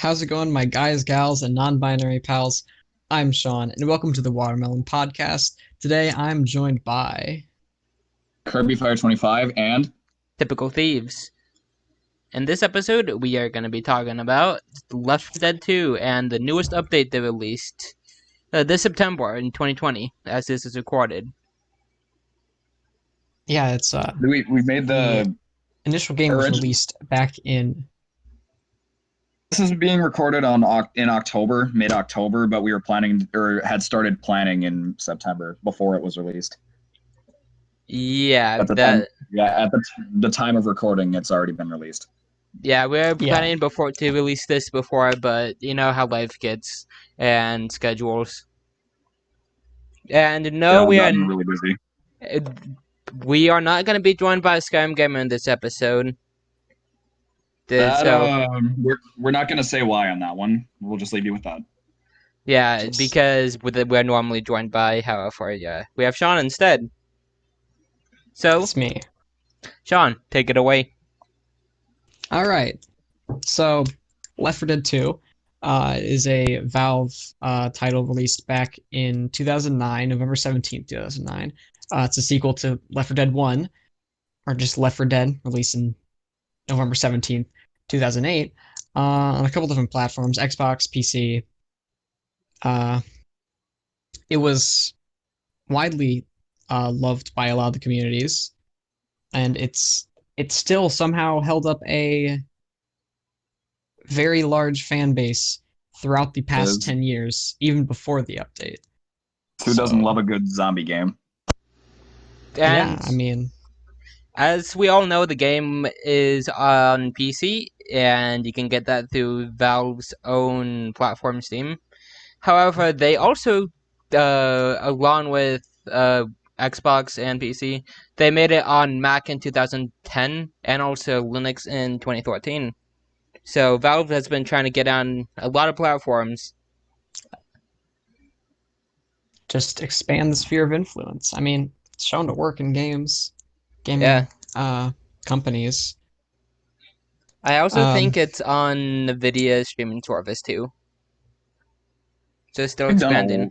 How's it going, my guys, gals, and non-binary pals? I'm Sean, and welcome to the Watermelon Podcast. Today, I'm joined by... Kirby Fire 25 and Typical Thieves. In this episode, we are going to be talking about Left 4 Dead 2 and the newest update they released this September in 2020, as this is recorded. Yeah, it's we made the initial game was released back in... This is being recorded in October, mid-October, but we were planning or had started planning in September before it was released. Yeah, at the time of recording, it's already been released. Yeah, we were planning before to release this before, but you know how life gets and schedules. And no, we are really busy. We are not going to be joined by Skyrim Gamer in this episode. We're not going to say why on that one. We'll just leave you with that. Yeah, because we're normally joined by, however, we have Sean instead. So, it's me. Sean, take it away. All right. So, Left 4 Dead 2 is a Valve title released back in 2009, November 17th, 2009. It's a sequel to Left 4 Dead 1, or just Left 4 Dead, released in November 17th, 2008, on a couple different platforms, Xbox, PC. It was widely loved by a lot of the communities, and it's still somehow held up a very large fan base throughout the past 10 years, even before the update. Who doesn't love a good zombie game? And yeah, I mean, as we all know, the game is on PC, and you can get that through Valve's own platform, Steam. However, they also, along with Xbox and PC, they made it on Mac in 2010 and also Linux in 2014. So Valve has been trying to get on a lot of platforms. Just expand the sphere of influence. I mean, it's shown to work in gaming companies. I also think it's on NVIDIA streaming service too. So it's still expanding. We've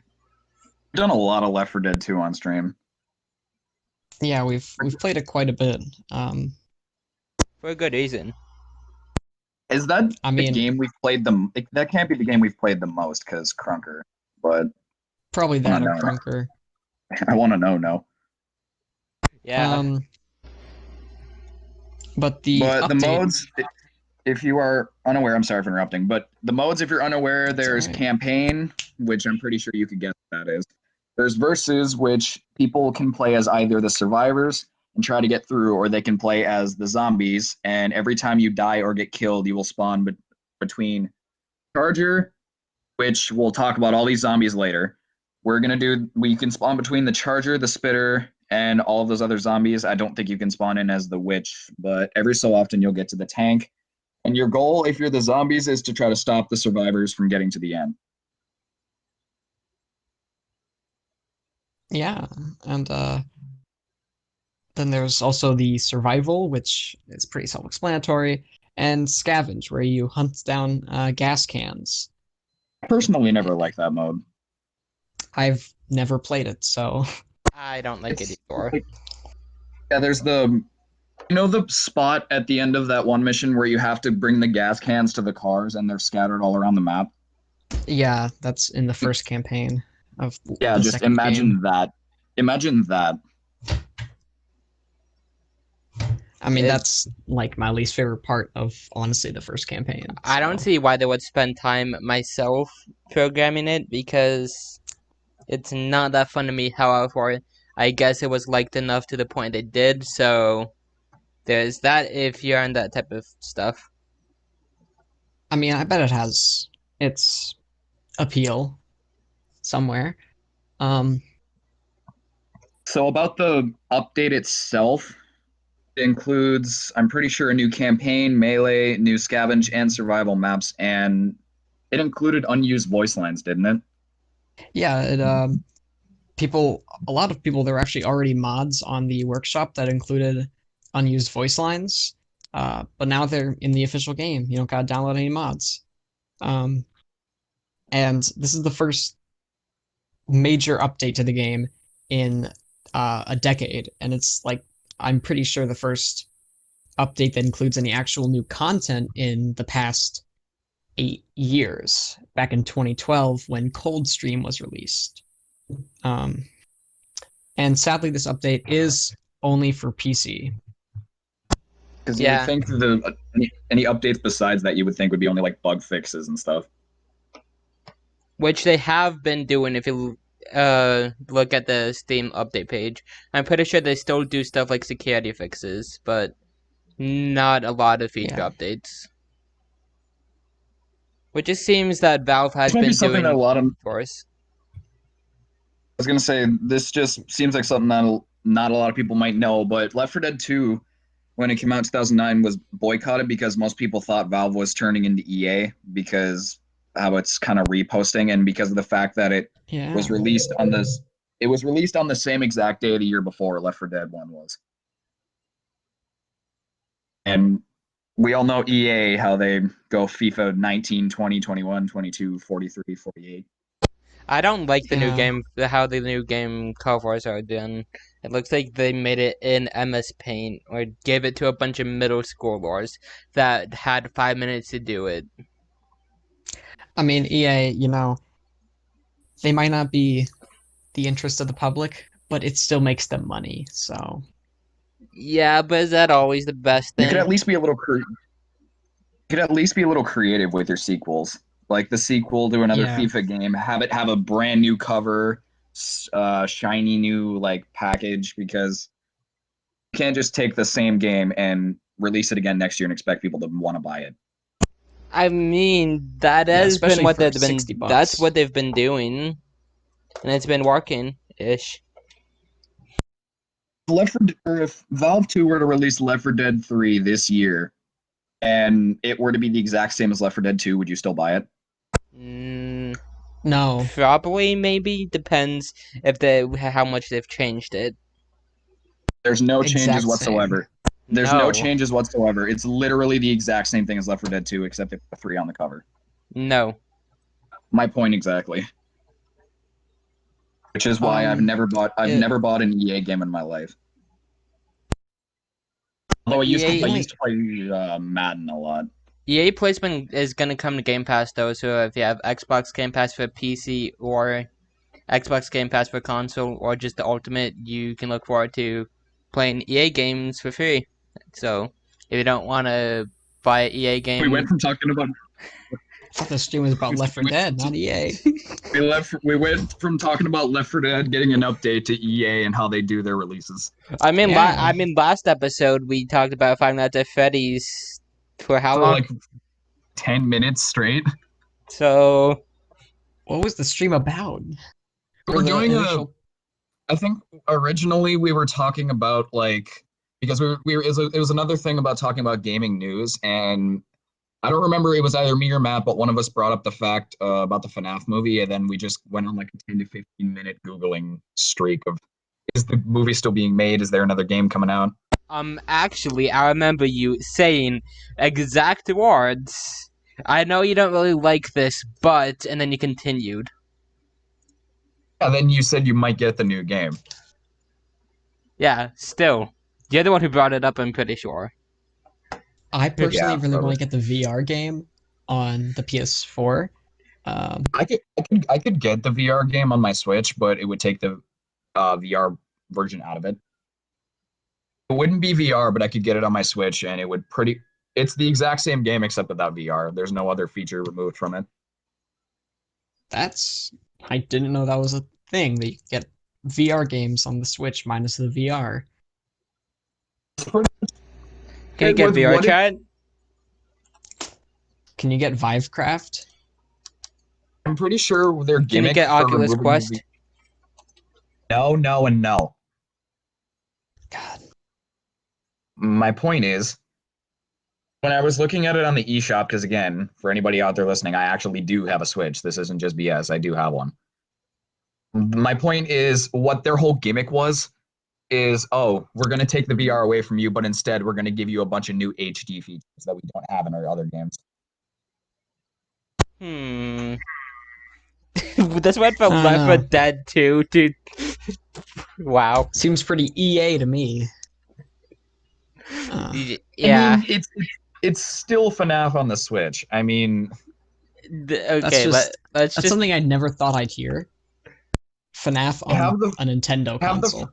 done a lot of Left 4 Dead 2 on stream. Yeah, we've played it quite a bit. For a good reason. Is that the game we've played that can't be the game we've played the most, because Krunker, but probably that or Krunker. I want to know. No. Yeah. But the modes, if you are unaware, I'm sorry for interrupting, but the modes, if you're unaware, there's campaign, which I'm pretty sure you could guess what that is. There's versus, which people can play as either the survivors and try to get through, or they can play as the zombies, and every time you die or get killed, you will spawn between Charger, which we'll talk about all these zombies later. We can spawn between the Charger, the Spitter, and all of those other zombies. I don't think you can spawn in as the Witch, but every so often you'll get to the tank. And your goal, if you're the zombies, is to try to stop the survivors from getting to the end. Yeah, and then there's also the survival, which is pretty self-explanatory, and scavenge, where you hunt down gas cans. I personally never liked that mode. I've never played it, so... I don't like it either. Yeah, there's the spot at the end of that one mission where you have to bring the gas cans to the cars and they're scattered all around the map? Yeah, that's in the first campaign of just imagine that. Imagine that. I mean, that's like my least favorite part of, honestly, the first campaign. So. I don't see why they would spend time myself programming it, because it's not that fun to me. However, I guess it was liked enough to the point they did, so there's that if you're on that type of stuff. I mean, I bet it has its appeal somewhere. So about the update itself, it includes, I'm pretty sure, a new campaign, melee, new scavenge, and survival maps, and it included unused voice lines, didn't it? Yeah, a lot of people, there were actually already mods on the workshop that included unused voice lines, but now they're in the official game. You don't gotta download any mods. Um, and this is the first major update to the game in a decade, and it's like I'm pretty sure the first update that includes any actual new content in the past 8 years. Back in 2012, when Coldstream was released, um, and sadly, this update is only for PC. Because you would think any updates besides that you would think would be only like bug fixes and stuff. Which they have been doing if you look at the Steam update page. I'm pretty sure they still do stuff like security fixes, but not a lot of feature updates. Which just seems that Valve has been doing that a lot of for us. I was gonna say this just seems like something that not a lot of people might know, but Left 4 Dead 2, when it came out in 2009, was boycotted because most people thought Valve was turning into EA because how it's kind of reposting, and because of the fact that it was released on this, it was released on the same exact day the year before Left 4 Dead 1 was. And we all know EA, how they go FIFA 19, 20, 21, 22, 43, 48. I don't like the new game, how the new game covers are done. It looks like they made it in MS Paint, or gave it to a bunch of middle schoolers that had 5 minutes to do it. I mean, EA, they might not be the interest of the public, but it still makes them money, so. Yeah, but is that always the best thing? You could at least be a little creative with your sequels. Like the sequel to another FIFA game, have it have a brand new cover, shiny new like package, because you can't just take the same game and release it again next year and expect people to want to buy it. I mean, that has been what they've been. That's what they've been doing, and it's been working ish. If Valve 2 were to release Left 4 Dead 3 this year, and it were to be the exact same as Left 4 Dead 2, would you still buy it? No. Probably, maybe. Depends if how much they've changed it. There's no changes whatsoever. There's no changes whatsoever. It's literally the exact same thing as Left 4 Dead 2, except it's 3 on the cover. No. My point exactly. Which is why I've never bought an EA game in my life. Although I used to play Madden a lot. EA placement is going to come to Game Pass, though, so if you have Xbox Game Pass for PC or Xbox Game Pass for console or just the Ultimate, you can look forward to playing EA games for free. So, if you don't want to buy an EA game... We went from talking about... I thought the stream was about Left 4 Dead, not EA. We went from talking about Left 4 Dead getting an update to EA and how they do their releases. I mean, last episode we talked about Five Nights at Freddy's for how long? Like 10 minutes straight. So, what was the stream about? We're doing I think originally we were talking about because it was another thing about talking about gaming news, and I don't remember, it was either me or Matt, but one of us brought up the fact about the FNAF movie, and then we just went on like a 10 to 15 minute Googling streak of, is the movie still being made? Is there another game coming out? Actually, I remember you saying exact words. I know you don't really like this, but, and then you continued. Yeah, then you said you might get the new game. Yeah, still. You're the one who brought it up, I'm pretty sure. I personally really want to get the VR game on the PS4. I could get the VR game on my Switch, but it would take the VR version out of it. It wouldn't be VR, but I could get it on my Switch, and it would it's the exact same game except without VR. There's no other feature removed from it. I didn't know that was a thing, that you could get VR games on the Switch minus the VR. Can you get VR chat? Can you get Vivecraft? I'm pretty sure they're gimmick. Can you get Oculus Quest? No, no, and no. God. My point is, when I was looking at it on the eShop, because again, for anybody out there listening, I actually do have a Switch. This isn't just BS. I do have one. My point is, what their whole gimmick was is, oh, we're going to take the VR away from you, but instead we're going to give you a bunch of new HD features that we don't have in our other games. Hmm. This went from I Left 4 know. Dead 2 to wow. Seems pretty EA to me. Uh, I Yeah. mean, it's still FNAF on the Switch. I mean, that's Okay, just let's that's just something I never thought I'd hear. FNAF they on have the a Nintendo have the console.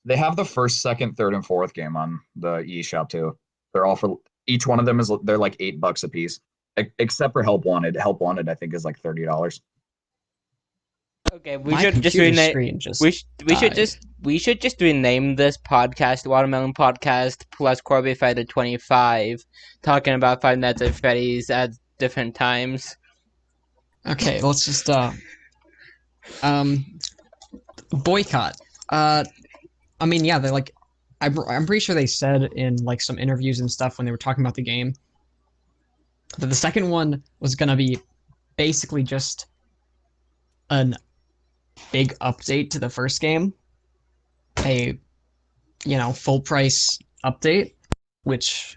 they have the first, second, third, and fourth game on the eShop too. They're all for each one of them is they're like $8 a piece, except for Help Wanted. Help Wanted I think is like $30. okay. We My should just computer rename. screen just We should died. just rename this podcast Watermelon Podcast plus Corby Fighter 25, talking about Five Nights at Freddy's at different times. Okay, let's just um boycott. I mean, yeah, they're like, I'm pretty sure they said in like some interviews and stuff when they were talking about the game that the second one was gonna be basically just an big update to the first game, a full price update, which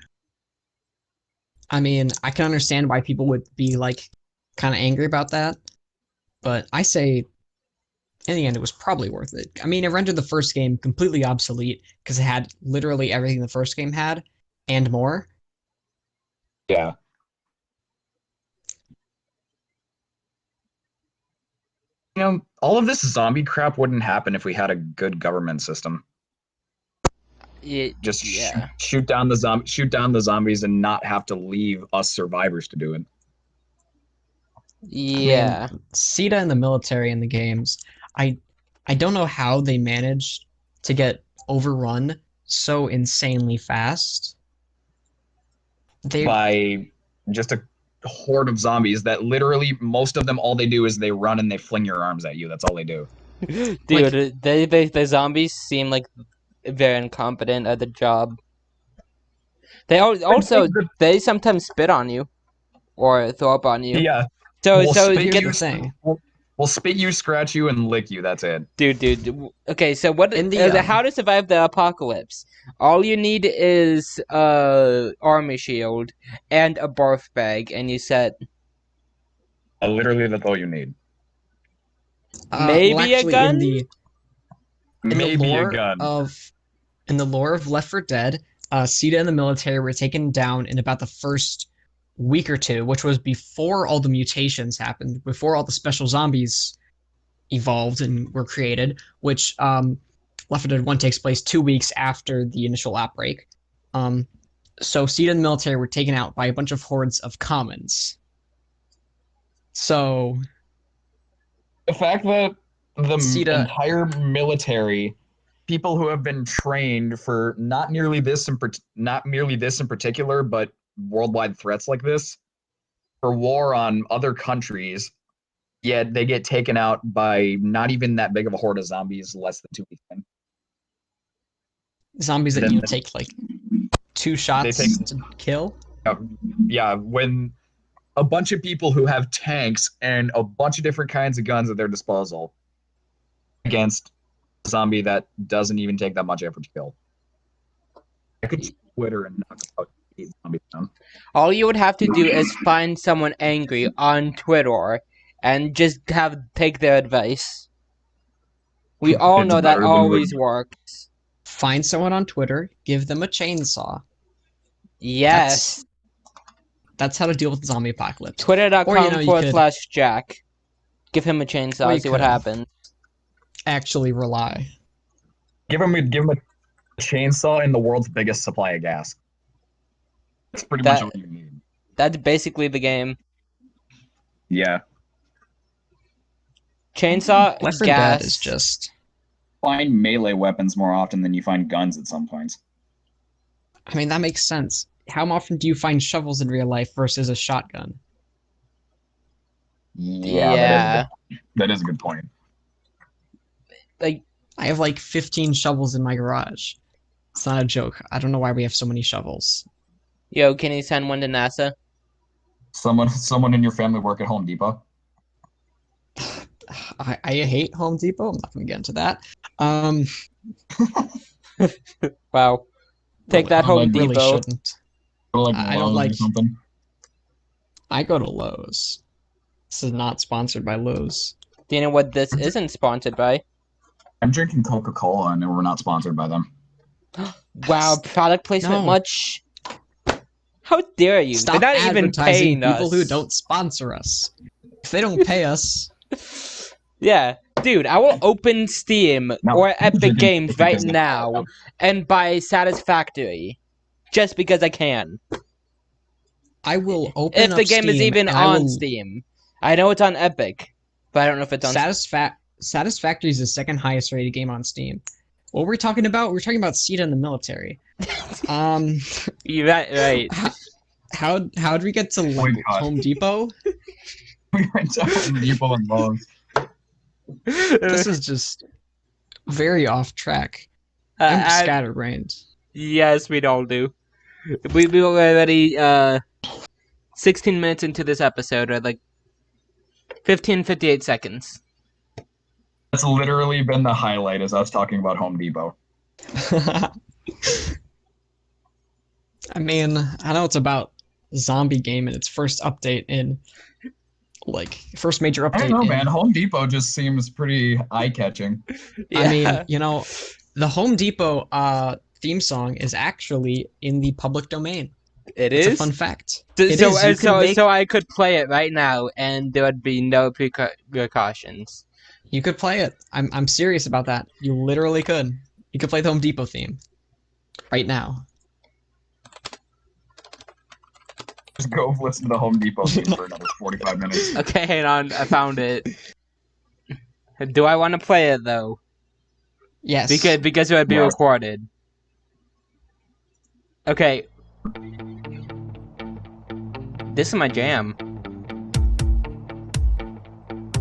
I mean, I can understand why people would be like kind of angry about that, but I say in the end, it was probably worth it. I mean, it rendered the first game completely obsolete because it had literally everything the first game had and more. Yeah. All of this zombie crap wouldn't happen if we had a good government system. Just Yeah. shoot down the zombies and not have to leave us survivors to do it. Yeah. I mean, Sita and the military in the games, I don't know how they managed to get overrun so insanely fast. By just a horde of zombies that literally most of them all they do is they run and they fling your arms at you. That's all they do. Dude, the zombies seem like very incompetent at the job. They also they sometimes spit on you or throw up on you. Yeah. So We'll so spit you get the thing. We'll spit you, scratch you, and lick you. That's it. dude. Okay, so what? In the, how to survive the apocalypse? All you need is army shield and a barf bag, and you set Literally, that's all you need. maybe well, a actually, gun. Maybe a gun. In the lore of Left 4 Dead, Sita and the military were taken down in about the first week or two, which was before all the mutations happened, before all the special zombies evolved and were created, which Left 4 Dead 1 takes place 2 weeks after the initial outbreak. So Sita and the military were taken out by a bunch of hordes of commons. So The fact that the Sita, entire military, people who have been trained for not merely this in particular, but worldwide threats like this, for war on other countries, yet they get taken out by not even that big of a horde of zombies less than 2 weeks in. zombies that Then you take like 2 shots to kill. Yeah, when a bunch of people who have tanks and a bunch of different kinds of guns at their disposal against a zombie that doesn't even take that much effort to kill. I could Twitter and knock about 8 zombies down. All you would have to do is find someone angry on Twitter and just take their advice. We all know that always works. Find someone on Twitter, give them a chainsaw. Yes. That's how to deal with the zombie apocalypse. Twitter.com/Jack. Give him a chainsaw, see what happens. Actually rely. Give him a chainsaw and the world's biggest supply of gas. That's pretty much all you need. That's basically the game. Yeah. Chainsaw, Left 4 gas. Dead is just... Find melee weapons more often than you find guns at some points. I mean, that makes sense. How often do you find shovels in real life versus a shotgun? Yeah. That is a good point. Like, I have like 15 shovels in my garage. It's not a joke. I don't know why we have so many shovels. yo, can you send one to NASA? Someone in your family work at Home Depot? I hate Home Depot. I'm not going to get into that. Wow. Take that, Home really Depot. shouldn't. Or like I don't Lowe's like- or something. I go to Lowe's. This is not sponsored by Lowe's. Do you know what this isn't sponsored by? I'm drinking Coca-Cola, and we're not sponsored by them. Wow, product placement No. much? How dare you? Stop They're not even advertising paying people us. who don't sponsor us. If they don't pay us, Yeah, dude, I will open Steam No, or I'm Epic drinking Games Coca-Cola. right now and buy Satisfactory. Just because I can. I will open If up the game is Steam even and I on will- Steam. I know it's on Epic, but I don't know if it's on Satisfactory is the second highest rated game on Steam. What we're talking about? We're talking about Sita in the military. You're right. How'd we get to like Boycott. Home Depot? We went to Home Depot and Lowe's. This is just very off track. I'm I- scatterbrained. Yes, we all do. We already 16 minutes into this episode, or like 15:58 seconds. That's literally been the highlight, is us talking about Home Depot. I mean, I know it's about zombie game and its first update in like first major update. I don't know, in- man. Home Depot just seems pretty eye-catching. I mean, you know, the Home Depot theme song is actually in the public domain. it It's is. a fun fact. So, It so, is. You so, can make- so I could play it right now, and there would be no precautions. You could play it. I'm serious about that. You literally could. You could play the Home Depot theme right now. Just go listen to the Home Depot theme for another 45 minutes. Okay, hang on. I found it. Do I want to play it though? Yes. Because it would be Yes. recorded. Okay. This is my jam.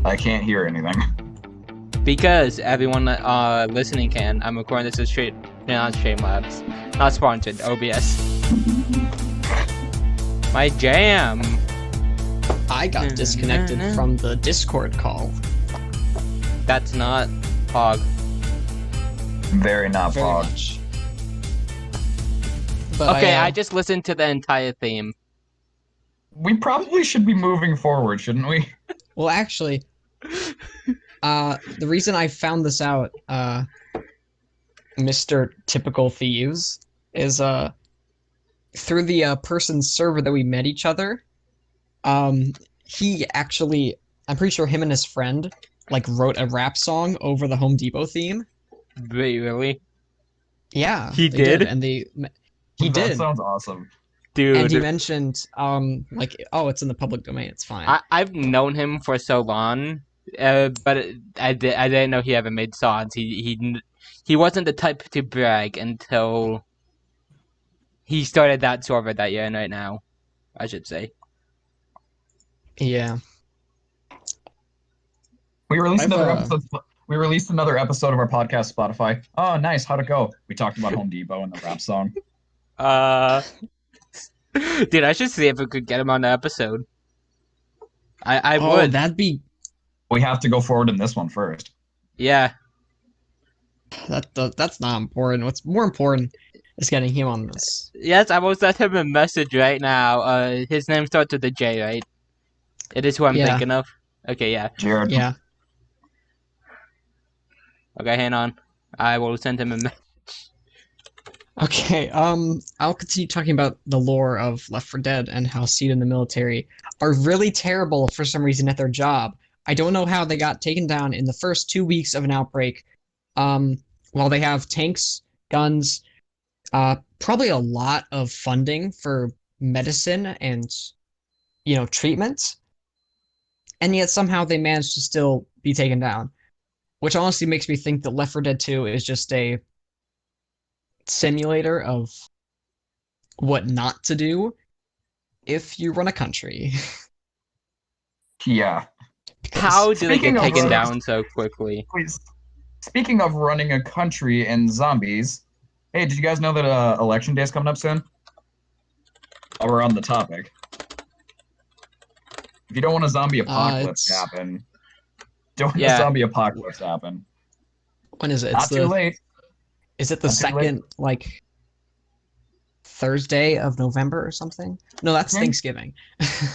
I can't hear anything. Because everyone listening can. I'm recording this as straight on Streamlabs. Not sponsored. OBS. My jam. I got disconnected from the Discord call. That's not Pog. Very not Very fog. much. But Okay, I just listened to the entire theme. We probably should be moving forward, shouldn't we? Well, actually, the reason I found this out, Mr. Typical Thieves, is through the person's server that we met each other. He actually, I'm pretty sure him and his friend like wrote a rap song over the Home Depot theme. Wait, really? Yeah, He they did? and he That did. sounds awesome. Dude. And he mentioned, like, oh, it's in the public domain. It's fine. I've known him for so long, but I didn't know he ever made songs. He wasn't the type to brag until he started that server that you're in right now, I should say. Yeah. We released I've, another episode. We released another episode of our podcast, Spotify. Oh, nice. How'd it go? We talked about Home Depot and the rap song. Dude, I should see if we could get him on the episode. I Oh, would. that'd be We have to go forward in this one first. Yeah. that's not important. What's more important is getting him on this. Yes, I will send him a message right now. His name starts with a J, right? It is who I'm Yeah. thinking of. Okay, yeah. Jared. Yeah. Okay, hang on. I will send him a message. Okay, I'll continue talking about the lore of Left 4 Dead and how Seed in the military are really terrible for some reason at their job. I don't know how they got taken down in the first 2 weeks of an outbreak. While they have tanks, guns, probably a lot of funding for medicine and, treatment, and yet somehow they managed to still be taken down, which honestly makes me think that Left 4 Dead 2 is just a simulator of what not to do if you run a country. Yeah. How do they Speaking get of taken roads- down so quickly? Please. Speaking of running a country and zombies, hey, did you guys know that election day is coming up soon? While we're on the topic. If you don't want a zombie apocalypse to it's- happen, don't want Yeah. a zombie apocalypse to happen. When is it? Not It's too the late. Is it the Not too late. second Thursday of November or something? No, that's Hmm? Thanksgiving.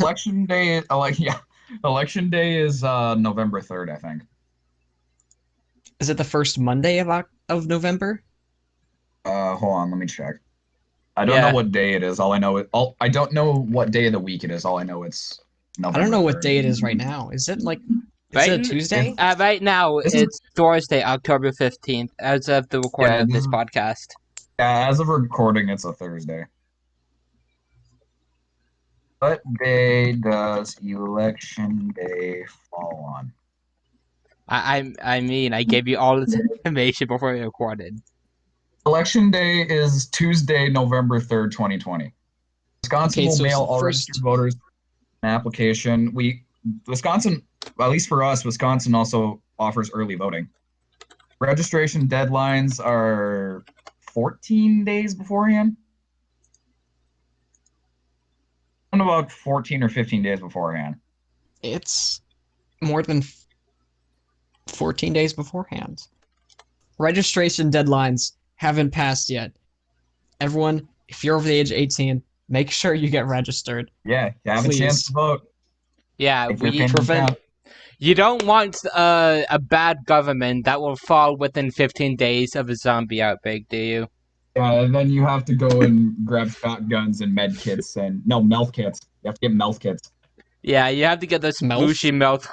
Election day, yeah. Election day is November 3rd, I think. Is it the first Monday of November? Hold on, let me check. I don't know Yeah. what day it is. I don't know what day of the week it is. All I know it's November I don't know what 3rd. day it is right now. Is it like is Right, it a Tuesday? right now, This is- it's Thursday, October 15th, as of the recording Yeah, of this this is- podcast. Yeah, as of recording, it's a Thursday. What day does election day fall on? I mean, I gave you all this information before we recorded. Election day is Tuesday, November 3rd, 2020. Wisconsin Okay, will so it's mail the all first- registered voters an application. Wisconsin, at least for us, Wisconsin also offers early voting. Registration deadlines are 14 days beforehand. And about 14 or 15 days beforehand. It's more than 14 days beforehand. Registration deadlines haven't passed yet. Everyone, if you're over the age of 18, make sure you get registered. Yeah, you have Please. a chance to vote. Yeah, If your we opinion prevent- counts. you don't want a bad government that will fall within 15 days of a zombie outbreak, do you? Yeah, and then you have to go and grab shotguns and med kits and no mouth kits. You have to get mouth kits. Yeah, you have to get those Mouth? splooshy mouth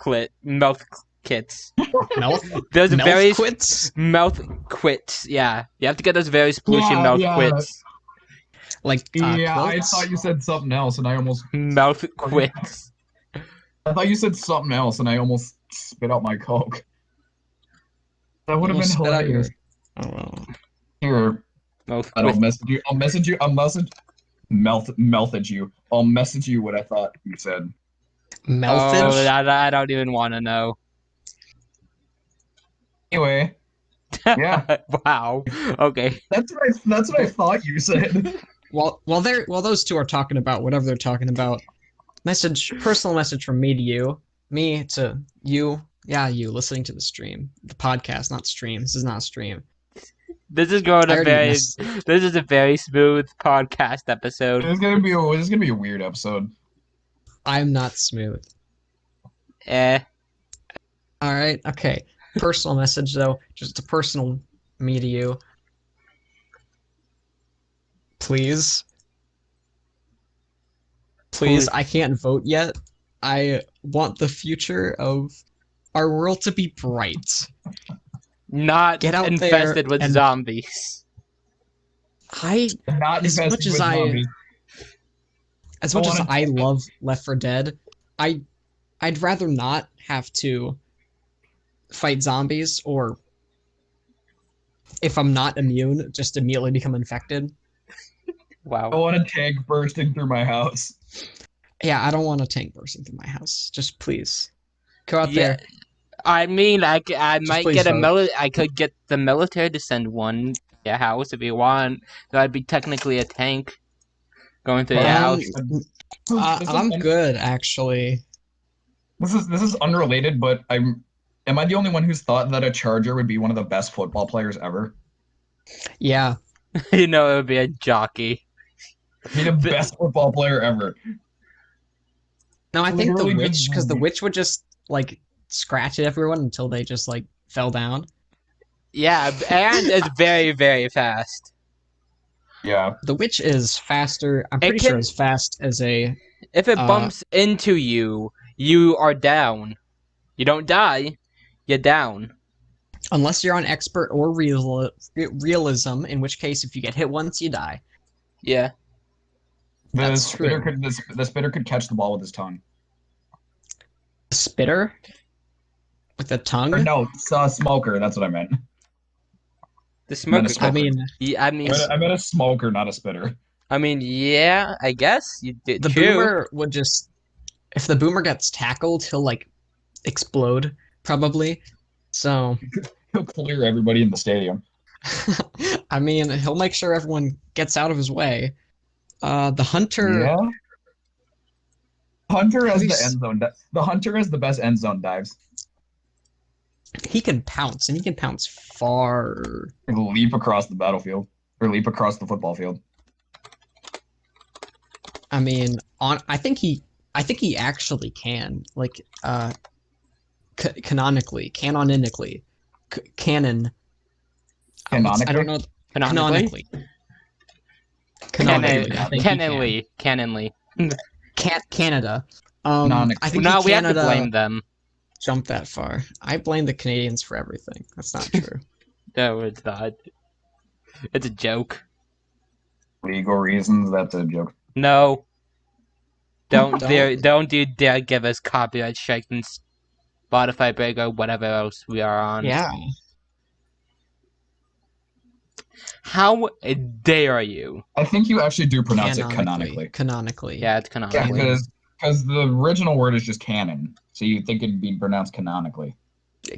kits. Mouth, Those mouth very quits? mouth quits. Yeah, you have to get those very splooshy mouth yeah. quits. Like Yeah, I quilts? thought you said something else, and I almost Mouth quits. spit out my Coke. That would have Almost been spit out your- hilarious. Oh, well. Here, Mouth I don't quits. message you. I'll message you. Melted you. I'll message you what I thought you said. Melted? Oh, I don't even want to know. Anyway, yeah, Wow. Okay. that's what I thought you said. While those two are talking about whatever they're talking about, personal message from me to you, me to you, yeah, you listening to the stream, the podcast, not stream. This is not a stream. This is going I a already very. missed it. This is a very smooth podcast episode. This is gonna be a weird episode. I'm not smooth. Eh. All right, okay. Personal message though, just a personal me to you. Please, Please. I can't vote yet. I want the future of our world to be bright. Not Get out infested there with and- zombies. I Not As infested much as with I- zombies. As I much as wanna- I love Left 4 Dead, I'd rather not have to fight zombies, or if I'm not immune, just immediately become infected. I Wow. want a tank bursting through my house. Yeah, I don't want a tank bursting through my house. Just please go out Yeah. there. I mean, I might please get a vote. I could get the military to send one to your house if you want. That'd be technically a tank going through your house. I'm good actually. This is unrelated, but am I the only one who's thought that a Charger would be one of the best football players ever? Yeah, You know, it would be a jockey. Be the best football player ever. no, I think the Literally witch, just because the zombie. witch would just like scratch at everyone until they just like fell down. Yeah, and it's very, very fast. Yeah. The witch is faster. I'm It pretty sure can- as fast as a. If it bumps into you, you are down. You don't die, you're down. Unless you're on expert or realism, in which case, if you get hit once, you die. Yeah. The That's spitter true. the spitter could catch the ball with his tongue. A spitter with a tongue. Or no, smoker. That's what I meant. The smoker. Minnesota. I mean, Yeah, I meant a smoker, not a spitter. yeah, I guess you did. the True. boomer would just. If the boomer gets tackled, he'll like explode probably. So, He'll clear everybody in the stadium. I mean, he'll make sure everyone gets out of his way. The hunter. Yeah. Hunter has the Please. end zone. The hunter has the best end zone dives. He can pounce, and he can pounce far. He'll leap across the battlefield or leap across the football field. I mean, I think he I think he actually can, like, canonically, canonically, canon. I don't know. Canonically? Canonically, I think he can. Canonly. Canada. Canonically. I think No, we have to Canada blame them. jumped that far. I blame the Canadians for everything. That's not true. No, it's not. It's a joke. Legal reasons, that's a joke. No. Don't Don't. you dare give us copyright strikes and Spotify break or whatever else we are on. Yeah. How dare you? I think you actually do pronounce it canonically. Canonically. Yeah, it's Yeah, canonically. because the original word is just canon, so you think it'd be pronounced canonically.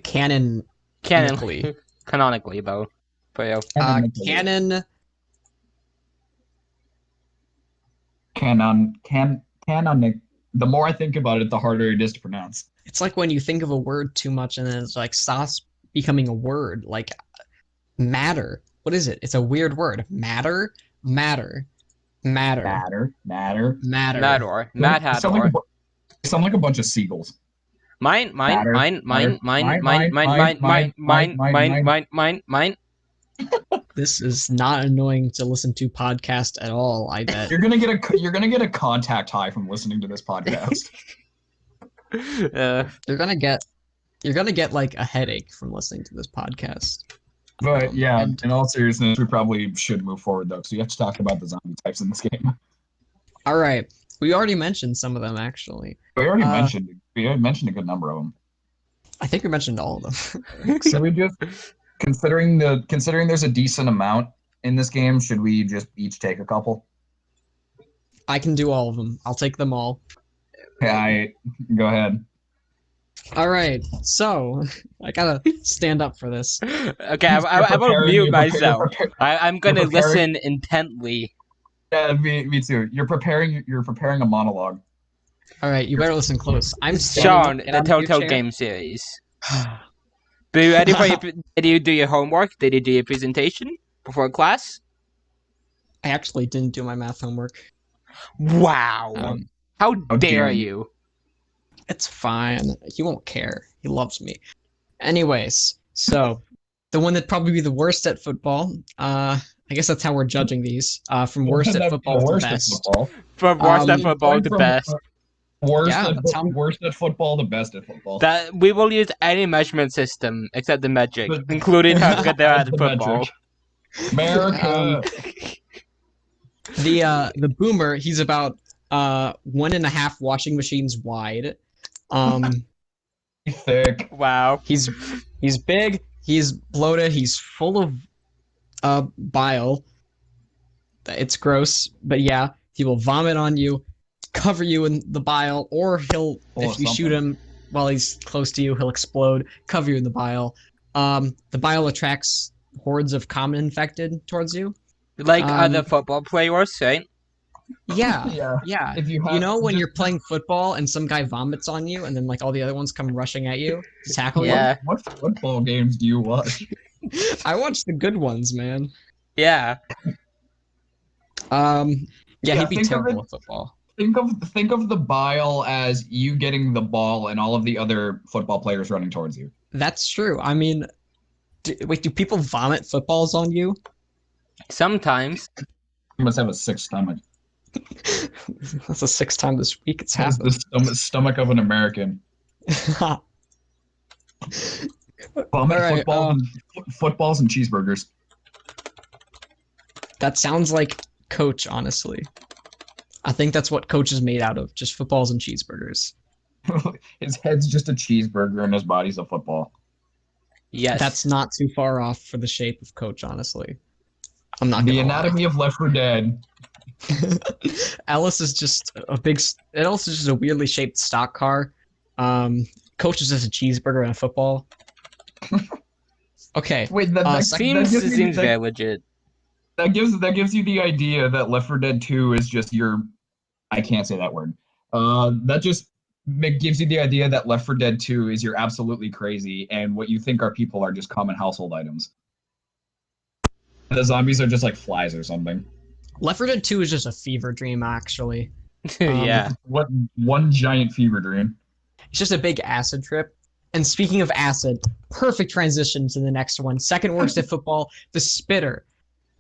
Canon. Canonically, though. For you. Canon. Canonic. The more I think about it, the harder it is to pronounce. It's like when you think of a word too much and then it's like stops becoming a word. Like matter. What is it? It's a weird word. Matter. Matter. Mad Hatter. Sound like a bunch of seagulls. Mine. This is not annoying to listen to podcast at all, I bet. You're gonna get a contact high from listening to this podcast. You're gonna get like a headache from listening to this podcast. But yeah, in all seriousness, we probably should move forward though, so you have to talk about the zombie types in this game. All right, we already mentioned some of them actually. We already mentioned a good number of them. I think we mentioned all of them. So we just considering there's a decent amount in this game, should we just each take a couple? I can do all of them. I'll take them all. Yeah, go ahead. All right, so I gotta stand up for this. Okay, I will mute myself. I'm gonna listen intently. Yeah, me too. You're preparing a monologue. All right, you better listen close. I'm Sean in a Telltale game series. Be ready for did you do your homework? Did you do your presentation before class? I actually didn't do my math homework. Wow. How dare you? It's fine. He won't care. He loves me. Anyways, so the one that'd probably be the worst at football. I guess that's how we're judging these. From worst at football to best. From worst at football to best. Worst at football to best at football. That we will use any measurement system except the metric, including how good they're at football. America. The boomer, he's about 1.5 washing machines wide. Thick. Wow. He's big. He's bloated. He's full of bile. It's gross, but yeah, he will vomit on you, cover you in the bile, or if you shoot him while he's close to you, he'll explode, cover you in the bile. The bile attracts hordes of common infected towards you. Like other football players, right? Yeah. If you when you're playing football and some guy vomits on you, and then like all the other ones come rushing at you to tackle you. What football games do you watch? I watch the good ones, man. Yeah. He'd be terrible at football. Think of the bile as you getting the ball and all of the other football players running towards you. That's true. I mean, do people vomit footballs on you? Sometimes. You must have a sick stomach. That's the 6th time this week it's happened. The stomach of an American. Vomit footballs and cheeseburgers. That sounds like Coach, honestly. I think that's what Coach is made out of, just footballs and cheeseburgers. His head's just a cheeseburger and his body's a football. Yes. That's not too far off for the shape of Coach, honestly. I'm not The Anatomy of Left 4 Dead. Ellis is just a weirdly shaped stock car. Coach is just a cheeseburger and a football. Okay. Wait, that seems very legit. That gives you the idea that Left 4 Dead 2 is just I can't say that word. That just gives you the idea that Left 4 Dead 2 is you're absolutely crazy, and what you think are people are just common household items. The zombies are just like flies or something. Left 4 Dead 2 is just a fever dream, actually. Yeah. What one giant fever dream. It's just a big acid trip. And speaking of acid, perfect transition to the next one. Second worst at football, the spitter.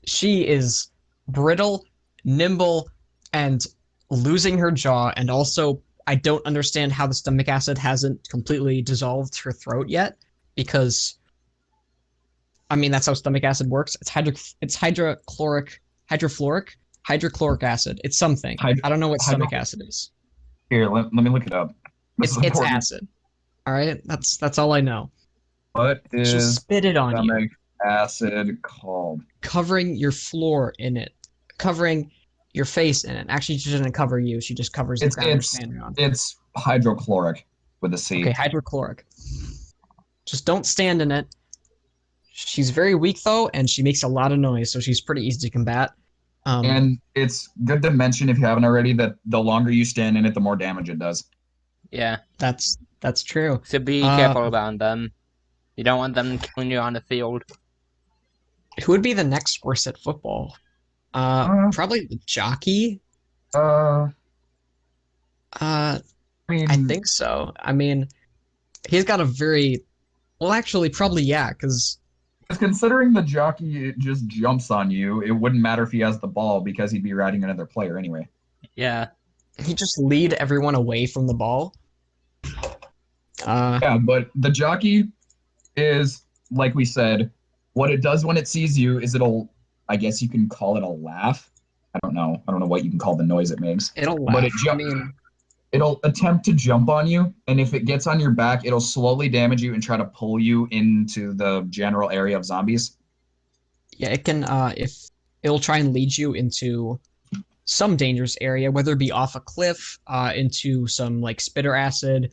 She is brittle, nimble, and losing her jaw. And also, I don't understand how the stomach acid hasn't completely dissolved her throat yet, because, I mean, that's how stomach acid works. It's hydrochloric acid. It's something. I don't know what stomach acid is. Here, let me look it up. It's acid. All right, that's all I know. What She'll is spit it on you, stomach acid called? covering your floor in it, covering your face in it. Actually, she doesn't cover you. She just covers the ground you're standing on. It's hydrochloric with a C. Okay, hydrochloric. Just don't stand in it. She's very weak though, and she makes a lot of noise, so she's pretty easy to combat. And it's good to mention, if you haven't already, that the longer you stand in it, the more damage it does. Yeah. That's true. So be careful about them. You don't want them killing you on the field. Who would be the next worst at football? Probably the jockey. I I mean, think so. I mean, he's got a very well, actually, probably yeah, because considering the jockey just jumps on you, it wouldn't matter if he has the ball because he'd be riding another player anyway. Yeah. he just lead everyone away from the ball. Yeah, but the jockey is, like we said, what it does when it sees you is I guess you can call it a laugh. I don't know what you can call the noise it makes. It'll laugh. But it'll attempt to jump on you, and if it gets on your back, it'll slowly damage you and try to pull you into the general area of zombies. Yeah, it can. If it'll try and lead you into some dangerous area, whether it be off a cliff, into some like spitter acid,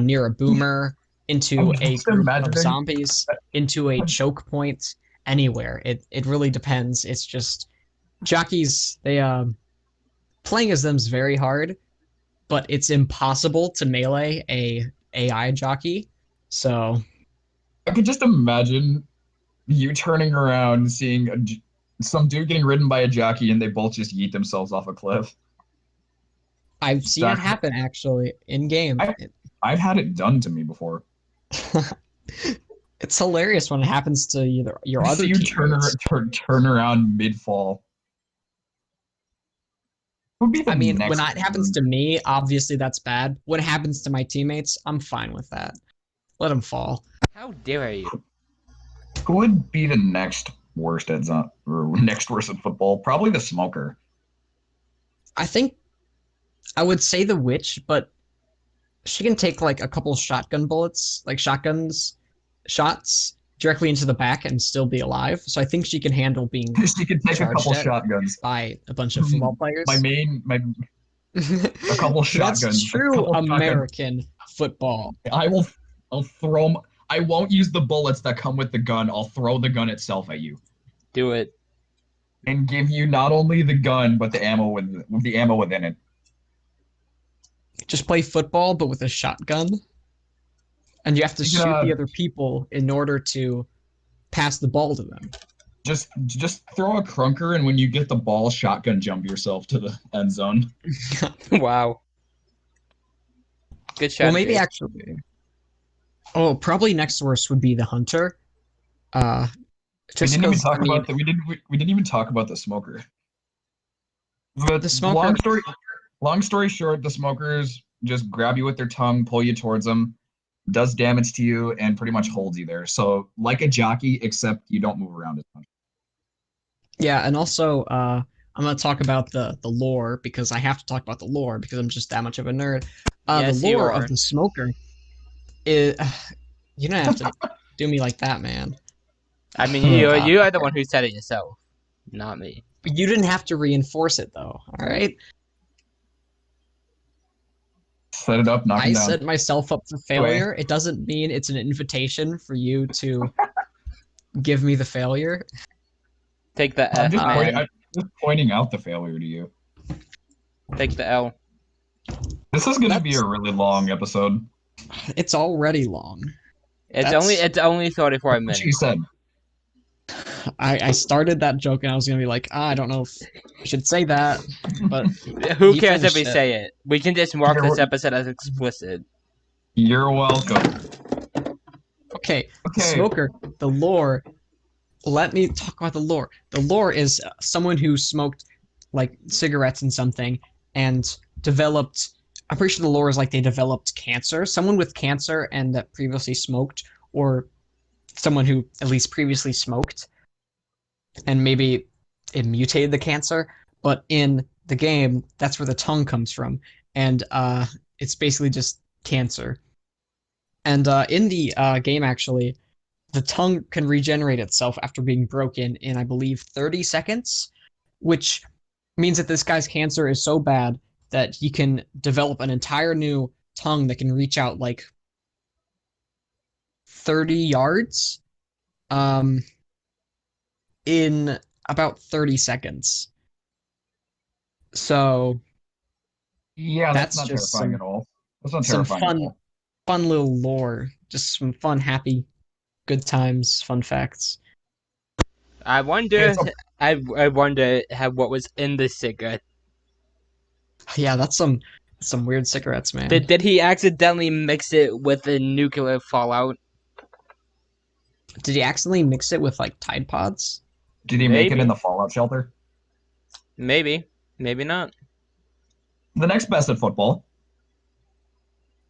near a boomer, into a group of zombies, into a choke point, anywhere. It really depends. It's just jockeys. They playing as them's very hard, but it's impossible to melee a AI jockey. So I could just imagine you turning around, seeing some dude getting ridden by a jockey, and they both just yeet themselves off a cliff. I've seen it happen actually in game. I've had it done to me before. It's hilarious when it happens to either your other you turn around mid-fall. I mean, when that happens to me, obviously that's bad. When it happens to my teammates, I'm fine with that. Let them fall. How dare you? Who would be the next worst at football? Probably the smoker. I think I would say the witch, but she can take like a couple shotgun bullets, like shots directly into the back and still be alive. So I think she can handle being she can take a couple shotguns by a bunch of football players. A couple shotguns. That's true American football. I'll throw them. I won't use the bullets that come with the gun. I'll throw the gun itself at you. Do it. And give you not only the gun, but the ammo with the ammo within it. Just play football, but with a shotgun. And you have to shoot the other people in order to pass the ball to them. Just throw a crunker, and when you get the ball, shotgun jump yourself to the end zone. Wow. Good shot. Well, maybe actually. Oh, probably next worst would be the hunter. We didn't even talk about we didn't even talk about the smoker. But the smoker. Long story short, the smokers just grab you with their tongue, pull you towards them, does damage to you, and pretty much holds you there. So like a jockey, except you don't move around as much. Yeah, and also I'm gonna talk about the lore, because I have to talk about the lore because I'm just that much of a nerd. Yes, the lore of the smoker is you don't have to do me like that, man. I mean, you are the one who said it yourself, not me. But you didn't have to reinforce it though, all right? Set it up, knock it down. I set myself up for failure. It doesn't mean it's an invitation for you to give me the failure. Take the F, I'm just pointing out the failure to you. Take the L. This is going to be a really long episode. It's already long. It's only 34 minutes. You said. I started that joke and I was gonna be like, I don't know if I should say that, but Who he cares if we finished it. say it? We can just mark this episode as explicit. You're welcome. Okay, Okay. Smoker, the lore. Let me talk about the lore. The lore is someone who smoked like cigarettes and something and developed. I'm pretty sure the lore is like they developed cancer. Someone with cancer and that previously smoked, or someone who at least previously smoked, and maybe it mutated the cancer. But in the game, that's where the tongue comes from, and it's basically just cancer. And in the game, actually, the tongue can regenerate itself after being broken in, I believe, 30 seconds, which means that this guy's cancer is so bad that he can develop an entire new tongue that can reach out like 30 yards in about 30 seconds. So Yeah, that's not just terrifying at all. That's not some terrifying at all. fun little lore, just some fun, happy, good times, fun facts. I wonder. Yeah, so- I wonder what was in the cigarette. Yeah, that's some weird cigarettes, man. Did he accidentally mix it with a nuclear fallout? Did he accidentally mix it with like Tide Pods? Did he make it Maybe. in the Fallout shelter? Maybe not. The next best at football.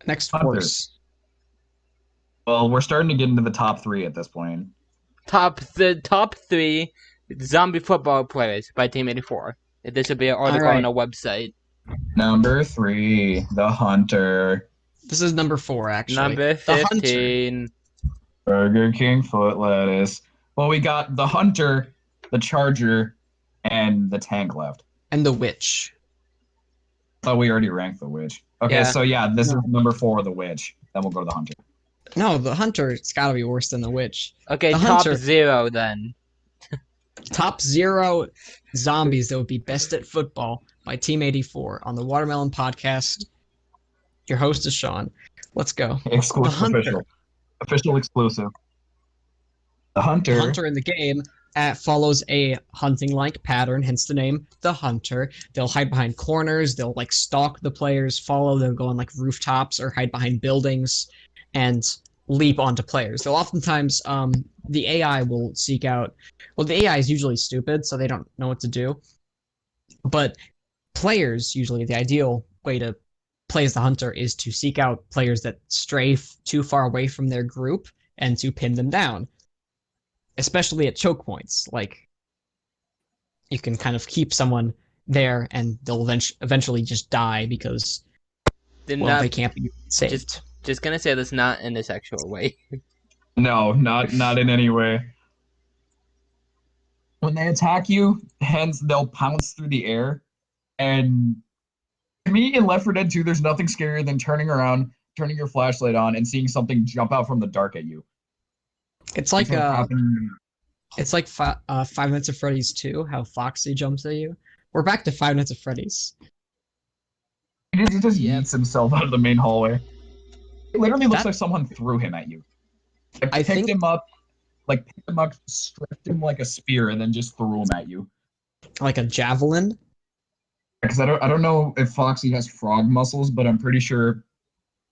Next Hunter. horse. Well, we're starting to get into the top 3 at this point. The top 3 zombie football players by Team 84. This would be an article on our website. Number 3, the Hunter. This is number 4, actually. Number 15. Burger King foot lettuce. Well, we got the Hunter, the Charger, and the Tank left. And the Witch. Thought we already ranked the Witch. Okay, Yeah. so yeah, this is number 4, the Witch. Then we'll go to the Hunter. No, the Hunter, it's gotta be worse than the Witch. Okay, The top Hunter. 0 then. Top 0 zombies that would be best at football by Team 84 on the Watermelon Podcast. Your host is Sean. Let's go. Exclusive Hunter. official. Official exclusive. The The Hunter. Hunter in the game follows a hunting-like pattern, hence the name, the Hunter. They'll hide behind corners, they'll like stalk the players, they'll go on like rooftops or hide behind buildings and leap onto players. They'll oftentimes, the AI will seek out, well, the AI is usually stupid, so they don't know what to do. But players, usually the ideal way to play as the Hunter is to seek out players that stray too far away from their group and to pin them down. Especially at choke points, like you can kind of keep someone there and they'll eventually just die because they can't be saved. Just gonna say this not in a sexual way. No, not in any way. When they attack you, hence they'll pounce through the air. And to me, in Left 4 Dead 2, there's nothing scarier than turning around, turning your flashlight on, and seeing something jump out from the dark at you. It's like Five Nights at Freddy's 2, how Foxy jumps at you. We're back to Five Nights at Freddy's. He just yeets himself out of the main hallway. It literally looks like someone threw him at you. I picked him up, stripped him like a spear, and then just threw him at you. Like a javelin? Because I don't know if Foxy has frog muscles, but I'm pretty sure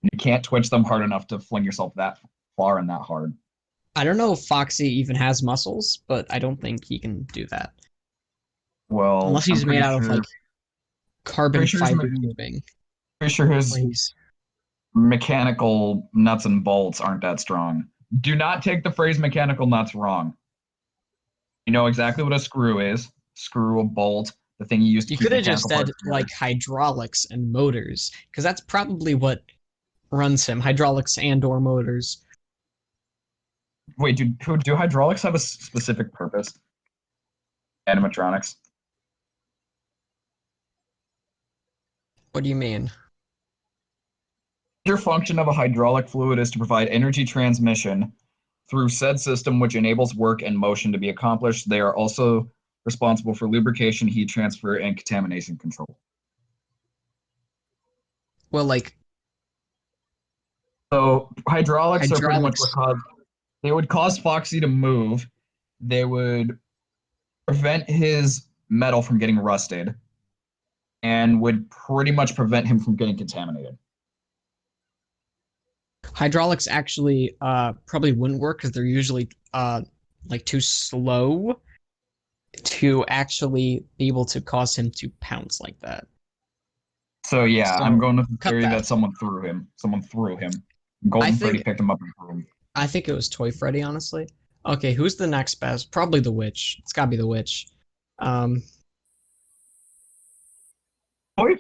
you can't twitch them hard enough to fling yourself that far and that hard. I don't know if Foxy even has muscles, but I don't think he can do that. Well, unless he's made out of like carbon fiber tubing. Pretty sure his mechanical nuts and bolts aren't that strong. Do not take the phrase mechanical nuts wrong. You know exactly what a screw is. Screw, a bolt, the thing you use to You keep could have just mechanical said parts together. like hydraulics and motors, because that's probably what runs him. Hydraulics and or motors. Wait, do hydraulics have a specific purpose? Animatronics. What do you mean? Major function of a hydraulic fluid is to provide energy transmission through said system, which enables work and motion to be accomplished. They are also responsible for lubrication, heat transfer, and contamination control. Well, like so hydraulics are pretty much what they would cause Foxy to move. They would prevent his metal from getting rusted, and would pretty much prevent him from getting contaminated. Hydraulics actually probably wouldn't work because they're usually like too slow to actually be able to cause him to pounce like that. So yeah, So, I'm going with the cut theory that. that someone threw him. Someone threw him. Golden think- Freddy picked him up and threw him. I think it was Toy Freddy, honestly. Okay, who's the next best? Probably the Witch. It's gotta be the Witch.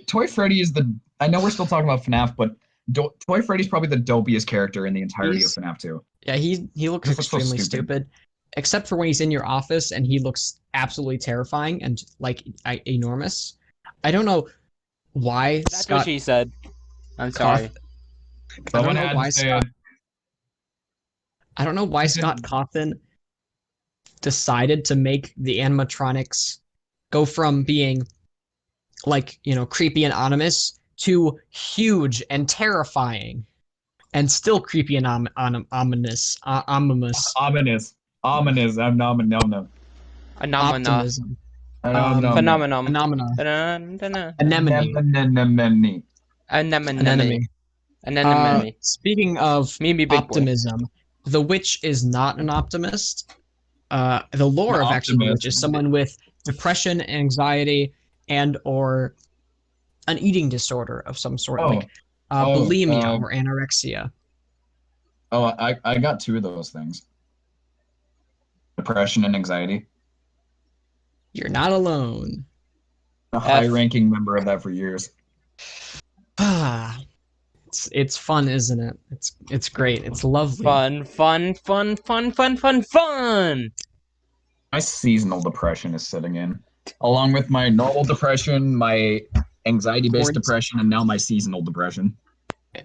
Toy Freddy is the. I know we're still talking about FNAF, but Toy Freddy's probably the dopiest character in the entirety He's- of FNAF 2. Yeah, he looks He looks so extremely stupid. stupid, except for when he's in your office and he looks absolutely terrifying and like enormous. I don't know why That's Scott. what she said. I'm sorry. Someone know had why to say Scott- it. I don't know why Scott Cawthon decided to make the animatronics go from being like, creepy and ominous to huge and terrifying and still creepy and ominous. Ominous. Ominous. Phenomena. Optimism. Phenomenon. Phenomena. Anemone. Anemone. Anemone. Anemone. Speaking of Mimi Big Boy. optimism, the Witch is not an optimist. The lore An of actually the Witch optimist. is someone with depression, anxiety, and or an eating disorder of some sort, like bulimia or anorexia. Oh, I got two of those things. Depression and anxiety. You're not alone. A high-ranking member of that for years. Ah, it's fun, isn't it? It's great. It's lovely. Fun. My seasonal depression is setting in, along with my normal depression, my anxiety-based Quarant- depression, and now my seasonal depression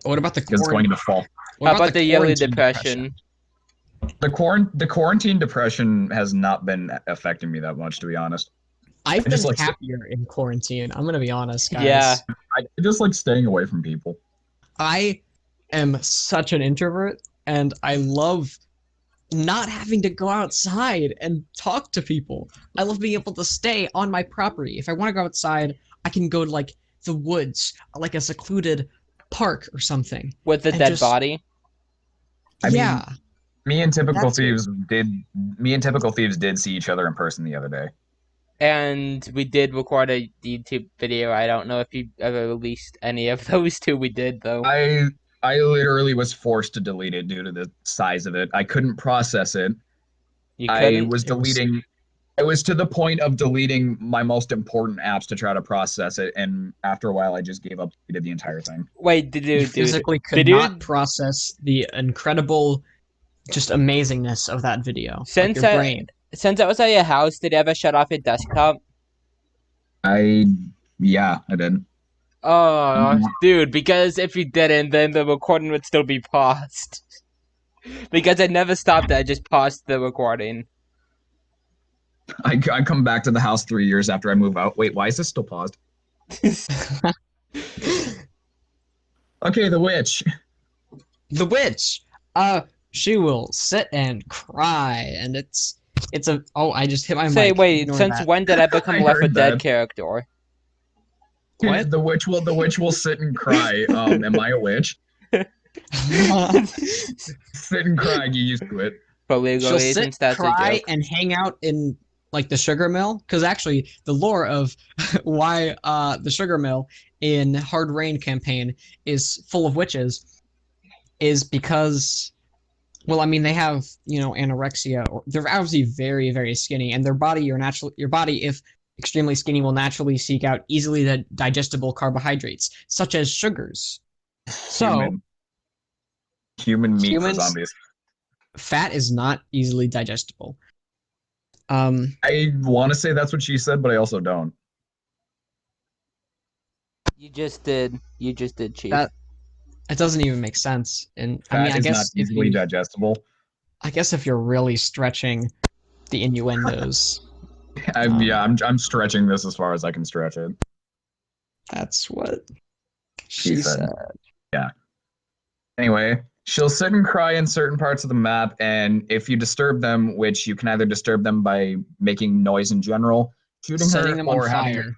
What about the because it's going into fall. what How about the yellow quarantine depression? The quarantine depression has not been affecting me that much, to be honest. I've I been just like- happier in quarantine. I'm gonna be honest, guys. Yeah. I just like staying away from people. I am such an introvert, and I love not having to go outside and talk to people. I love being able to stay on my property. If I want to go outside, I can go to like the woods, like a secluded park or something. With the And dead just- body. I mean, Yeah. Me and Typical That's it. Thieves did see each other in person the other day. And we did record a YouTube video. I don't know if you ever released any of those two. We did, though. I literally was forced to delete it due to the size of it. I couldn't process it. You I couldn't? was deleting. It was to the point of deleting my most important apps to try to process it, and after a while, I just gave up. Deleted the entire thing. Wait, You dude. physically could Did not you- process the incredible, just amazingness of that video. Since like your I- brain. Since I was at your house, did you ever shut off your desktop? Yeah, I did. Oh, dude, because if you didn't, then the recording would still be paused. Because I never stopped it, I just paused the recording. I come back to the house 3 years after I move out. Wait, why is this still paused? Okay, the witch. The Witch. She will sit and cry, and it's a. Oh, I just hit my Say, mic. wait, Ignore since that. when did I become I a Left 4 heard Dead that. character? What? The witch will sit and cry. Am I a witch? Sit and cry. You used to it. For legal She'll reasons, sit, that's a cry, joke. and hang out in like the sugar mill. Because actually, the lore of why the sugar mill in Hard Rain campaign is full of witches is because, well, I mean, they have anorexia, or they're obviously very, very skinny, and your body, if extremely skinny, will naturally seek out easily digestible carbohydrates, such as sugars. So Human meat for Humans- zombies. fat is not easily digestible. I want to say that's what she said, but I also don't. You just did, Chief. That- It doesn't even make sense. And Fat I mean, I is not guess if easily digestible. if you're really stretching the innuendos, I'm stretching this as far as I can stretch it. that's what She she said. said. Anyway, She'll sit and cry in certain parts of the map, and if you disturb them, which you can either disturb them by making noise in general, shooting Setting her, them on or having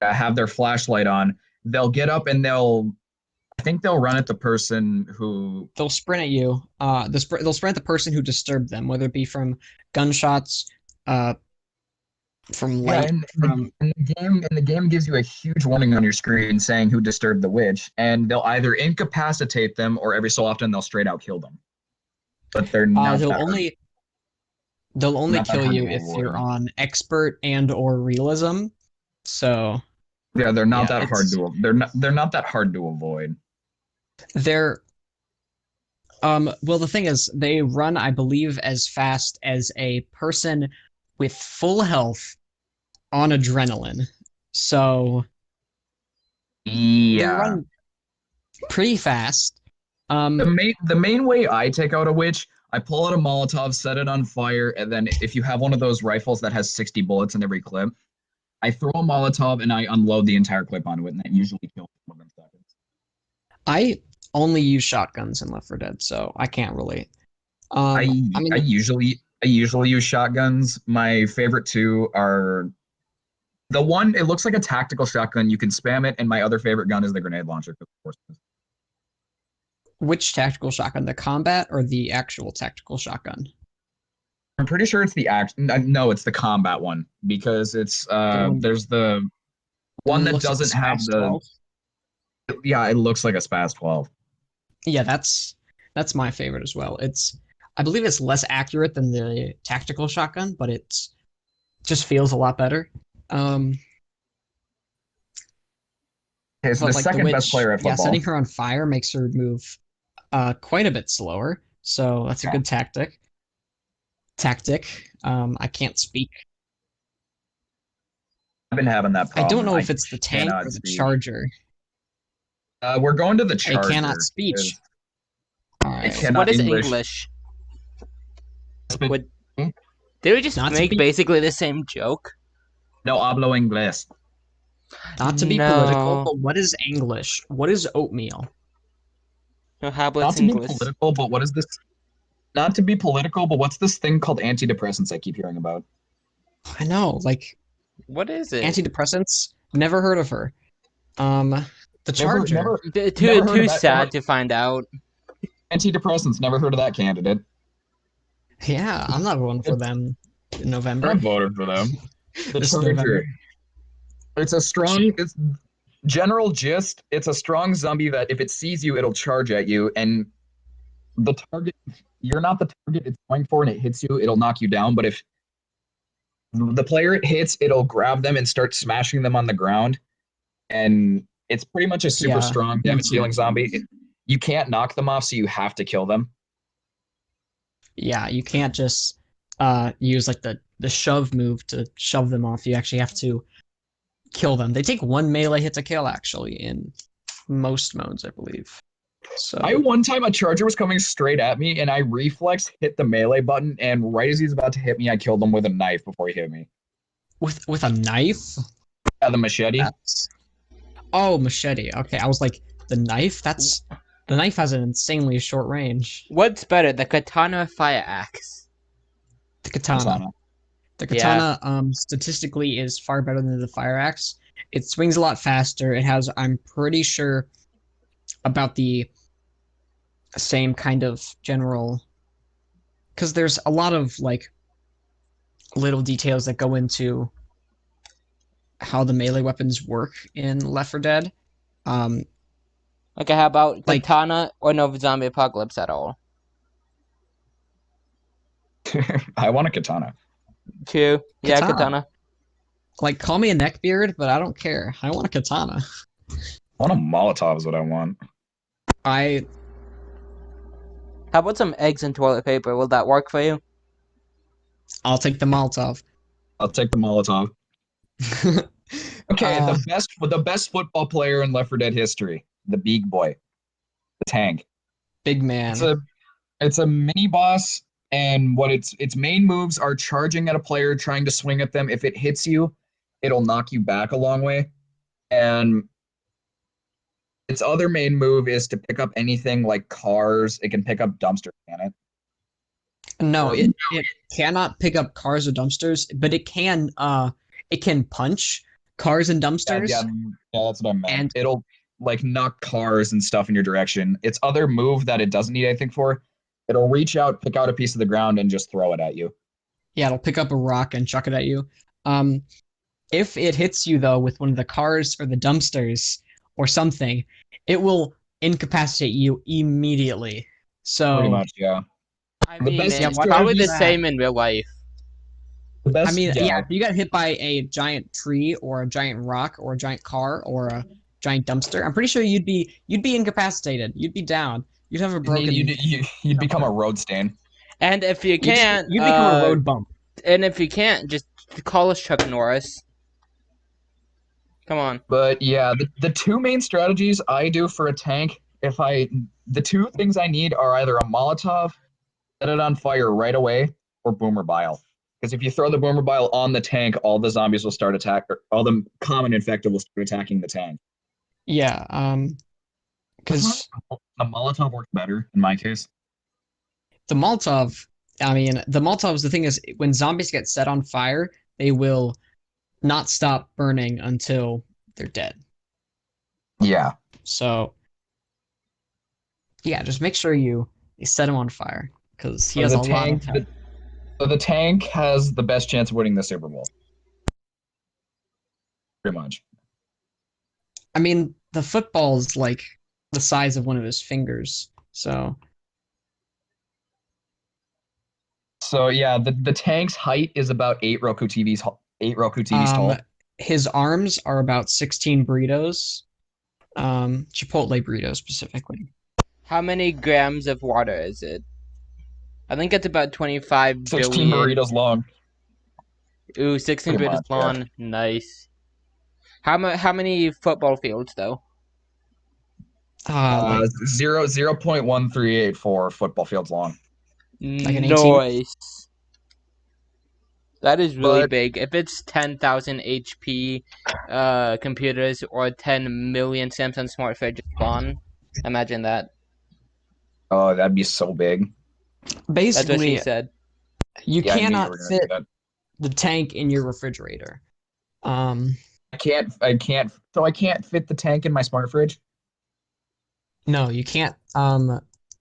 fire. have their flashlight on, they'll get up and I think they'll run at the person who. They'll sprint at you. They'll sprint at the person who disturbed them, whether it be from gunshots, from Yeah, light, and from the game gives you a huge warning on your screen saying who disturbed the witch, and they'll either incapacitate them or every so often they'll straight out kill them. But they're not they'll that hard. only they'll only Not that kill hard you to if you're avoid. on expert and or realism. So Yeah, they're not yeah, that hard to. They're not that hard to avoid. they're well, the thing is, they run, I believe, as fast as a person with full health on adrenaline. So they Yeah. run pretty fast. The main way I take out a witch, I pull out a Molotov, set it on fire, and then if you have one of those rifles that has 60 bullets in every clip, I throw a Molotov and I unload the entire clip onto it, and that usually kills them within seconds. I only use shotguns in Left 4 Dead, so I can't relate. I mean, usually use shotguns. My favorite two are the one. It looks like a tactical shotgun. You can spam it, and my other favorite gun is the grenade launcher. Of course. which tactical shotgun, the combat or the actual tactical shotgun? I'm pretty sure it's the no, it's the combat one because it's there's the one that Looks like doesn't a have Spas the 12. yeah, it looks like a Spas 12. Yeah, that's my favorite as well. I believe it's less accurate than the tactical shotgun, but it's just feels a lot better. Okay, so But the like second witch, best player at yeah, football. setting her on fire makes her move quite a bit slower. So that's a good tactic. I can't speak. I've been having that problem. I don't know if it's the tank cannot or the speak. charger. We're going to the I charger. cannot speech. All I right. cannot What is English. English? Speak- What? Did we just Not to make be- basically the same joke? No hablo inglés. Not to be No. political, but what is English? What is oatmeal? No, how about Not to be English? political, but what is this? Not to be political, but what's this thing called antidepressants I keep hearing about? I know, like What is it? antidepressants. Never heard of her. The charger. Never Too heard of too that. sad to find out. Antidepressants. Never heard of that candidate. Yeah, I'm not voting for them in November. I'm voting for them. The This Charger. November. It's a strong. It's general gist. It's a strong zombie that if it sees you, it'll charge at you, and the target. You're not the target it's going for, and it hits you, it'll knock you down. But if the player it hits, it'll grab them and start smashing them on the ground, and it's pretty much a super Yeah. strong damage dealing zombie. You can't knock them off, so you have to kill them. Yeah, you can't just use like the shove move to shove them off. You actually have to kill them. They take one melee hit to kill actually in most modes, I believe. So One time a charger was coming straight at me, and I reflex hit the melee button, and right as he's about to hit me, I killed him with a knife before he hit me. with a knife? Yeah, the machete. Oh, machete. Okay, I was like, the knife? The knife has an insanely short range. What's better, the katana or fire axe? The katana. The katana statistically is far better than the fire axe. It swings a lot faster. It has, I'm pretty sure, about the same kind of general, because there's a lot of like little details that go into how the melee weapons work in Left 4 Dead. Okay, how about Like- katana or no zombie apocalypse at all? I want a katana. Two. Yeah, Katana. katana. Like, call me a neckbeard, but I don't care. I want a katana. I want a Molotov is what I want. I How about some eggs and toilet paper? Will that work for you? I'll take the Molotov. I'll take the Molotov. Okay, Uh, the best football player in Left 4 Dead history, the Big Boy, the tank. Big man. It's a mini boss, and what its main moves are charging at a player, trying to swing at them. If it hits you, it'll knock you back a long way. And Its other main move is to pick up anything like cars. It can pick up dumpsters, can it? No, Or- it cannot pick up cars or dumpsters, but it can punch cars and Yeah, dumpsters. yeah, that's what I meant. And It'll like knock cars and stuff in your direction. Its other move that it doesn't need anything for, it'll reach out, pick out a piece of the ground, and just throw it at you. yeah, it'll pick up a rock and chuck it at you. If it hits you though with one of the cars or the dumpsters or something, it will incapacitate you immediately. So Pretty much, yeah. I The mean, best it's what probably the happens- same in real life. The best, I mean, yeah. yeah, if you got hit by a giant tree or a giant rock or a giant car or a giant dumpster, I'm pretty sure you'd be incapacitated. You'd be down. You'd have a broken. You'd become a road stain. And if you can't, you'd become a road bump. and if you can't, just call us Chuck Norris. Come on. But yeah, the two main strategies I do for a tank, the two things I need are either a Molotov, set it on fire right away, or Boomer Bile. Because if you throw the Boomer Bile on the tank, all the zombies will start all the common infected will start attacking the tank. Yeah, because The Molotov works better in my case. the Molotov. I mean, the Molotovs. The thing is, when zombies get set on fire, they will not stop burning until they're dead. Yeah. So, yeah, just make sure you set him on fire because he has a lot of time. So the tank has the best chance of winning the Super Bowl. Pretty much. I mean, the football's like the size of one of his fingers. So Yeah, the tank's height is about 8 Roku TVs tall. his arms are about 16 burritos. Chipotle burritos specifically. How many grams of water is it? I think it's about 25 16 billion. burritos long. Ooh, 16 Pretty burritos much, yeah. long. Nice. How many football fields though? Like 0.1384 football fields long. Like an 18? Nice. That is really But- big. If it's 10,000 HP computers or 10 million Samsung smart fridges gone, imagine that. Oh, that'd be so big. That's what basically, she said. you Yeah, I knew you cannot were gonna do fit that. the tank in your refrigerator. I can't fit the tank in my smart fridge. No, you can't.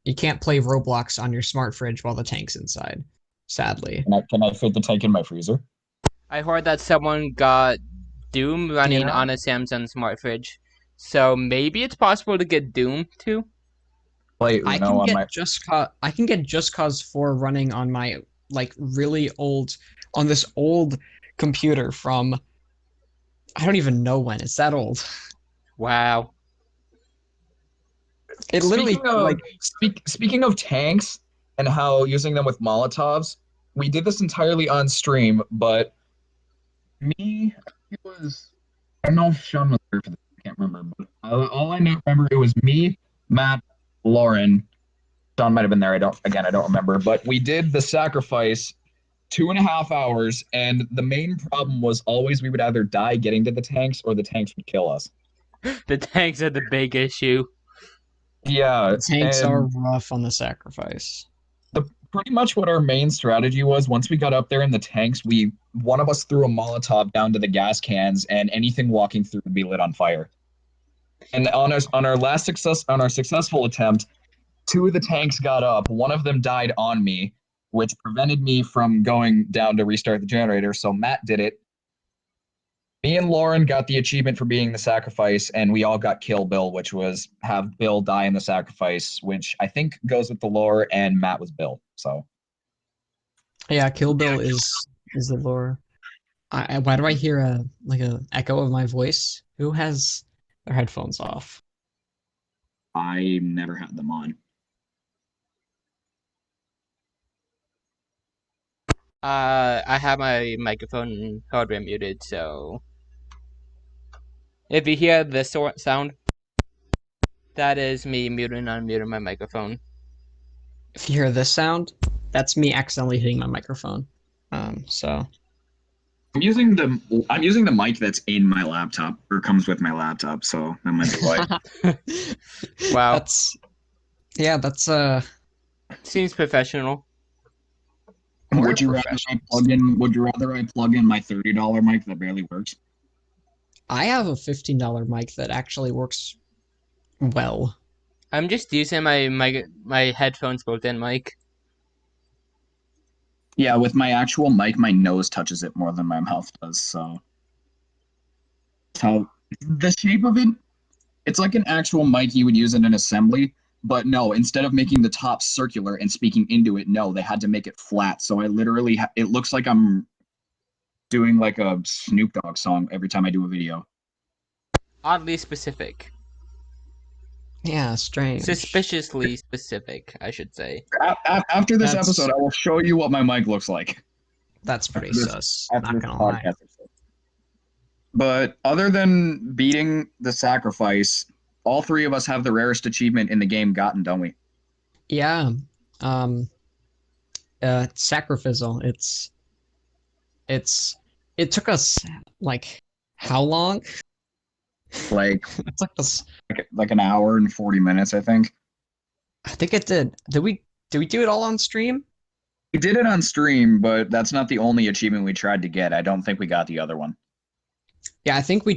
You can't play Roblox on your smart fridge while the tank's inside. Sadly. Can I fit the tank in my freezer? I heard that someone got Doom running Yeah. on a Samsung smart fridge. So maybe it's possible to get Doom too. Play I Uno can on get my. I can get Just Cause 4 running on my really old on this old computer from I don't even know when. It's that old. Wow. It literally Speaking of tanks and how using them with Molotovs, we did this entirely on stream, but me, it was, I don't know if Sean was there for this, I can't remember, but all I remember, it was me, Matt, Lauren, Sean might have been there, I don't remember, but we did the sacrifice 2.5 hours, and the main problem was always we would either die getting to the tanks or the tanks would kill us. The tanks are the big issue. Yeah, the tanks and- are rough on the sacrifice. pretty much what our main strategy was. Once we got up there in the tanks, one of us threw a Molotov down to the gas cans, and anything walking through would be lit on fire. And on our successful attempt, 2 of the tanks got up. One of them died on me, which prevented me from going down to restart the generator. So Matt did it. Me and Lauren got the achievement for being the sacrifice, and we all got Kill Bill, which was have Bill die in the sacrifice, which I think goes with the lore, and Matt was Bill. So Yeah, Kill Bill is the lore. Why do I hear a echo of my voice? Who has their headphones off? I never had them on. I have my microphone hardware muted, so if you hear this sound, that is me muting and unmuting my microphone. If you hear this sound, that's me accidentally hitting my microphone. So I'm using the mic that's in my laptop or comes with my laptop, so that might be why. Wow. That's Seems professional. Would you rather I plug in my $30 mic that barely works? I have a $15 mic that actually works well. I'm just using my headphones built-in mic. Yeah, with my actual mic, my nose touches it more than my mouth does, so the shape of it, it's like an actual mic you would use in an assembly, but no, instead of making the top circular and speaking into it, no, they had to make it flat. So I literally it looks like I'm doing like a Snoop Dogg song every time I do a video. Oddly specific. Yeah, strange. Suspiciously specific, I should say. After this episode, I will show you what my mic looks like. That's pretty sus. Not gonna lie. But other than beating the sacrifice, all three of us have the rarest achievement in the game gotten, don't we? Yeah. Sacrificial. It took us like how long? Like It took us like an hour and 40 minutes, I think. I think it did. Did we do it all on stream? We did it on stream, but that's not the only achievement we tried to get. I don't think we got the other one. Yeah, I think we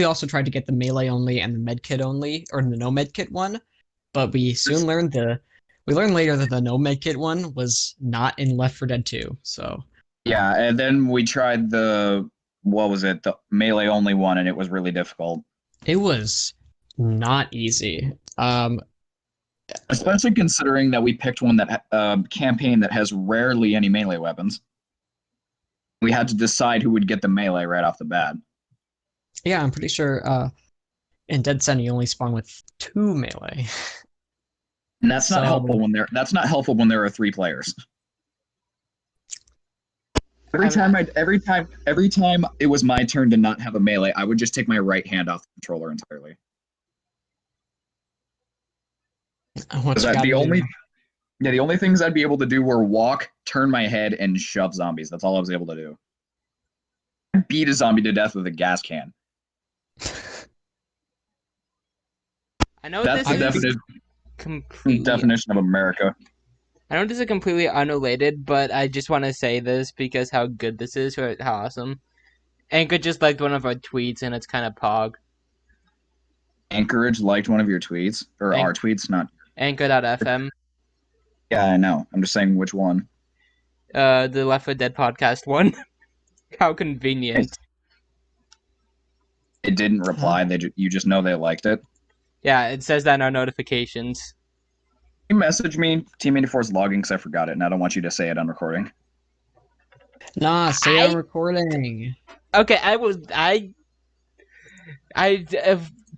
also tried to get the melee only and the medkit only, or the no medkit one, but we soon learned later that the no medkit one was not in Left 4 Dead 2. So yeah, and then we tried the melee only one, and it was really difficult. It was not easy. Especially considering that we picked one that campaign that has rarely any melee weapons. We had to decide who would get the melee right off the bat. Yeah, I'm pretty sure in Dead Center you only spawn with 2 melee. And that's not helpful when there are 3 players. Every time it was my turn to not have a melee, I would just take my right hand off the controller entirely. The only things I'd be able to do were walk, turn my head, and shove zombies. That's all I was able to do. I beat a zombie to death with a gas can. I know that's the definition of America. I know this is completely unrelated, but I just want to say this because how good this is, how awesome. Anchor just liked one of our tweets, and it's kind of pog. Anchorage liked one of your tweets? Or our tweets, not... Anchor.fm. Yeah, I know. I'm just saying which one. The Left 4 Dead podcast one. How convenient. It didn't reply. You just know they liked it. Yeah, it says that in our notifications. You message me. Team 84 is logging because I forgot it, and I don't want you to say it on recording. Nah, say it on recording. Okay,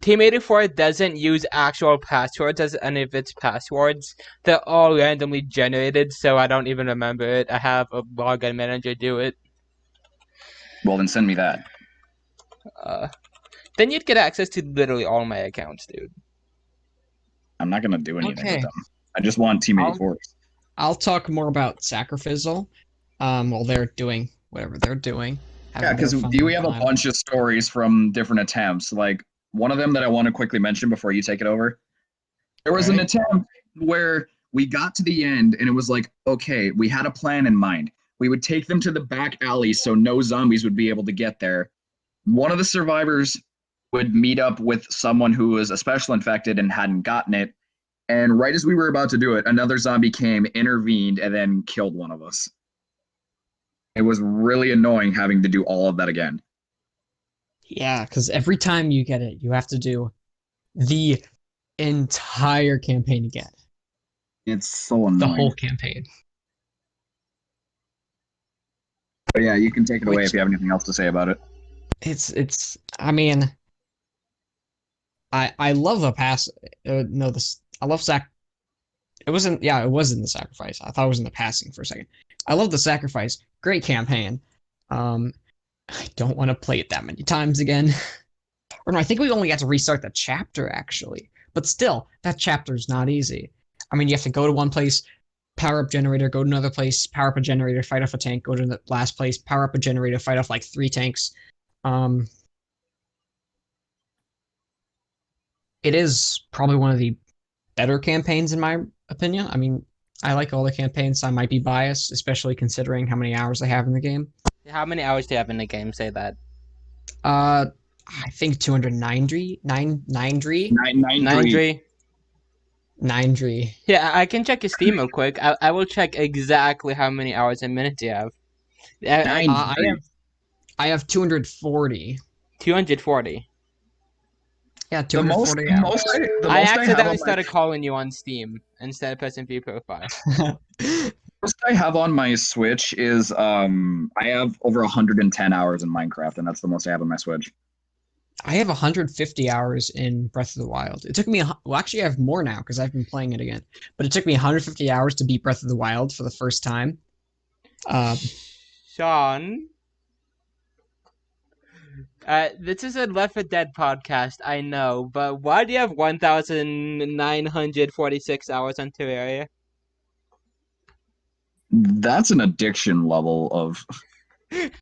Team 84 doesn't use actual passwords as any of its passwords. They're all randomly generated, so I don't even remember it. I have a login manager do it. Well, then send me that. Then you'd get access to literally all my accounts, dude. I'm not going to do anything with them. I just want Team 84. I'll talk more about Sacrificial while they're doing whatever they're doing. Yeah, because we have a bunch of stories from different attempts. Like, one of them that I want to quickly mention before you take it over. There was an attempt where we got to the end and it was like, okay, we had a plan in mind. We would take them to the back alley so no zombies would be able to get there. One of the survivors would meet up with someone who was a special infected and hadn't gotten it. And right as we were about to do it, another zombie came, intervened, and then killed one of us. It was really annoying having to do all of that again. Yeah, because every time you get it, you have to do the entire campaign again. It's so annoying. The whole campaign. But yeah, you can take it away if you have anything else to say about it. I mean, I love the pass. I love It was in the sacrifice. I thought it was in the passing for a second. I love the sacrifice. Great campaign. I don't want to play it that many times again. Or no, I think we only got to restart the chapter actually. But still, that chapter is not easy. I mean, you have to go to one place, power up generator, go to another place, power up a generator, fight off a tank, go to the last place, power up a generator, fight off like 3 tanks. It is probably one of the better campaigns in my opinion. I mean, I like all the campaigns. I might be biased, especially considering how many hours I have in the game. How many hours do you have in the game? Say that. I think 290, 993. 9 993. Yeah, I can check your Steam real quick. I will check exactly how many hours and minutes you have. I have 240. 240. Yeah, 240 hours. I accidentally started calling you on Steam instead of pressing view profile. Most I have on my Switch is I have over 110 hours in Minecraft, and that's the most I have on my Switch. I have 150 hours in Breath of the Wild. It took me well, actually, I have more now because I've been playing it again. But it took me 150 hours to beat Breath of the Wild for the first time. Sean, this is a Left 4 Dead podcast, I know, but why do you have 1,946 hours on Terraria? That's an addiction level of.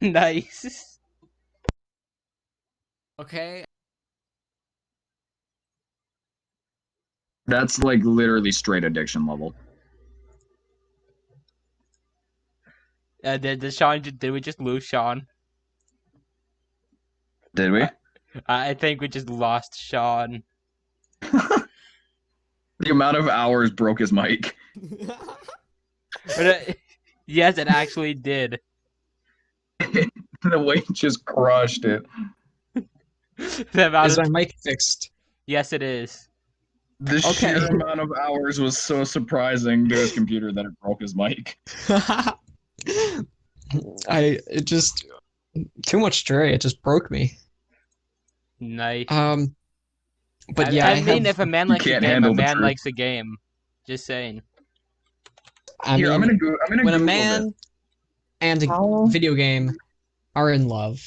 Nice. Okay. That's like literally straight addiction level. Did we just lose Sean? Did we? I think we just lost Sean. The amount of hours broke his mic. Yes, it actually did. The weight just crushed it. Is my mic fixed? Yes, it is. The sheer amount of hours was so surprising to his computer that it broke his mic. It just too much Terraria. It just broke me. Nice. But yeah, I mean, if a man likes a game, a man likes a game. Just saying. I'm gonna when a man and a video game are in love.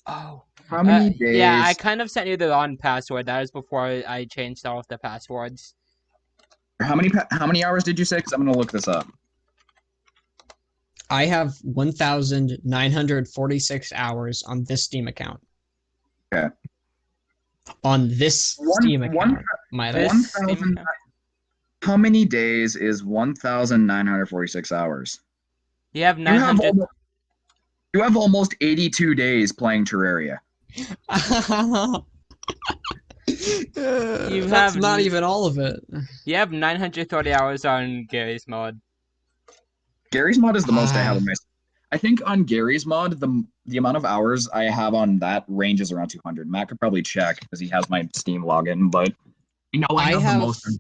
Oh. How many days? Yeah, I kind of sent you the wrong password. That was before I changed all of the passwords. How many hours did you say? Because I'm gonna look this up. I have 1,946 hours on this Steam account. Okay. On this Steam account. How many days is 1,946 hours? You have 900. You have almost 82 days playing Terraria. That's not even all of it. You have 930 hours on Garry's Mod. Garry's Mod is the most I have on my. I think on Garry's Mod, the amount of hours I have on that ranges around 200. Matt could probably check because he has my Steam login, but I have the most.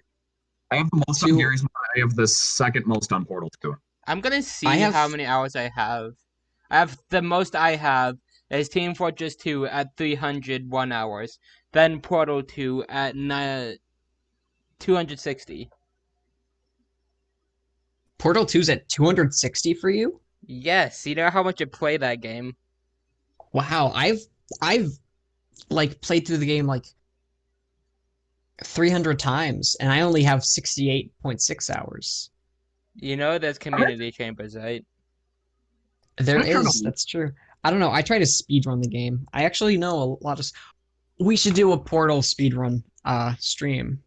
I have the most on Garry's Mod. I have the second most on Portal 2. I'm gonna see how many hours I have. The most I have is Team Fortress 2 at 301 hours. Then Portal 2 at 260. Portal 2's at 260 for you? Yes, you know how much I play that game. Wow, I've like played through the game like 300 times, and I only have 68.6 hours. You know there's community chambers, right? There is, that's true. I don't know, I try to speedrun the game. I actually know a lot of... We should do a Portal speedrun stream.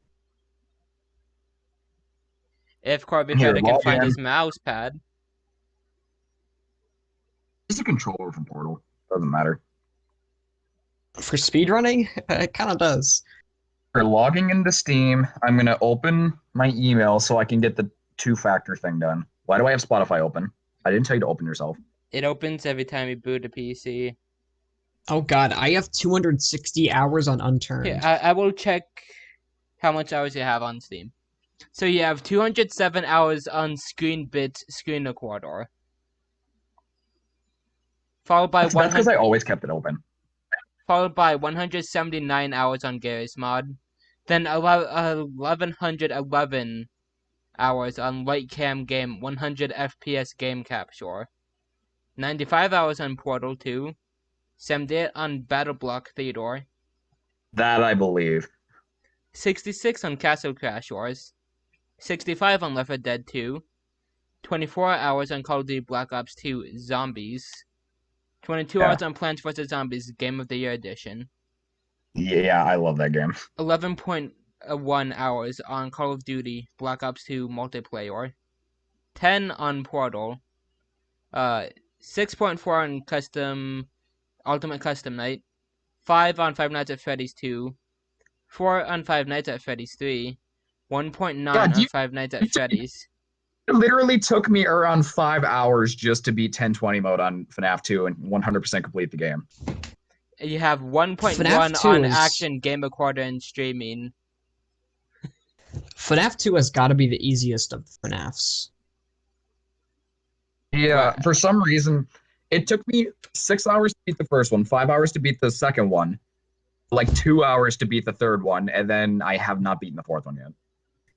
If Corbin Feather can find his mouse pad. It's a controller from Portal. Doesn't matter. For speedrunning? It kind of does. For logging into Steam, I'm going to open my email so I can get the 2-factor thing done. Why do I have Spotify open? I didn't tell you to open yourself. It opens every time you boot a PC. Oh god, I have 260 hours on Unturned. Yeah, I will check how much hours you have on Steam. So you have 207 hours on ScreenBit Screen Recorder. Followed by That's because I always kept it open. Followed by 179 hours on Garry's Mod. Then 1111 hours on Lightcam Game 100 FPS Game Capture. 95 hours on Portal 2. 78 on BattleBlock Theodore. That I believe. 66 on Castle Crashers. 65 on Left 4 Dead 2. 24 hours on Call of Duty Black Ops 2 Zombies, 22 Yeah. hours on Plants vs. Zombies Game of the Year Edition, Yeah, I love that game. 11.1 hours on Call of Duty Black Ops 2 Multiplayer, 10 on Portal, 6.4 on Ultimate Custom Night, 5 on Five Nights at Freddy's 2, 4 on Five Nights at Freddy's 3, 1.9 God, on Five Nights at Freddy's. it literally took me around 5 hours just to beat 1020 mode on FNAF 2 and 100% complete the game. You have 1.1 FNAF 2 on is- Action, Game Recorder, and Streaming. FNAF 2 has got to be the easiest of the FNAFs. Yeah, Wow. for some reason, it took me 6 hours to beat the first one, 5 hours to beat the second one, like 2 hours to beat the third one, and then I have not beaten the fourth one yet.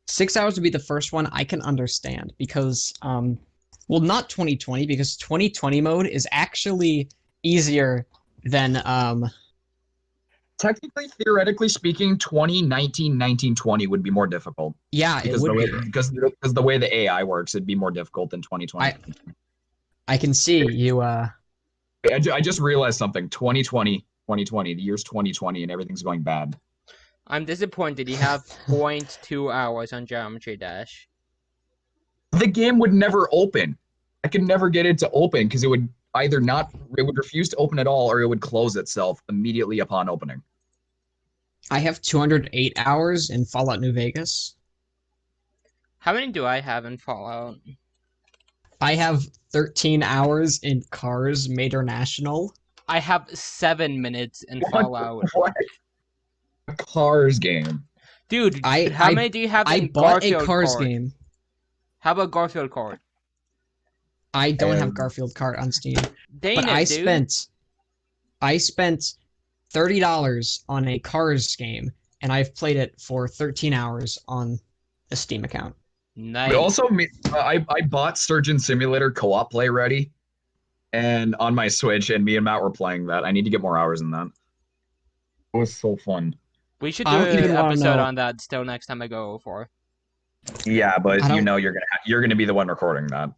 6 hours would be the first one. I can understand because, well, not 2020 because 2020 mode is actually easier than Technically, theoretically speaking, 2019, 1920 would be more difficult yeah, it because would be. because the way the AI works, it'd be more difficult than 2020. I can see you. I just realized something. 2020, the year's 2020, and everything's going bad. I'm disappointed you have 0.2 hours on Geometry Dash. The game would never open. I could never get it to open because it would either not, it would refuse to open at all, or it would close itself immediately upon opening. I have 208 hours in Fallout New Vegas. How many do I have in Fallout? I have 13 hours in Cars Mater National. I have 7 minutes in Fallout. What? A Cars game. Dude, I- how I- many do you have I in bought Garfield a Cars Court? game. How about Garfield Court? I don't have Um, Garfield Kart on Steam, Dang but it, I dude. spent $30 on a Cars game, and I've played it for 13 hours on a Steam account. Nice. But also, I bought Surgeon Simulator co-op play ready, and on my Switch, and me and Matt were playing that. I need to get more hours in that. It was so fun. We should do I don't an even wanna episode know. on that still next time I go over. Yeah, but I don't- you're gonna be the one recording that.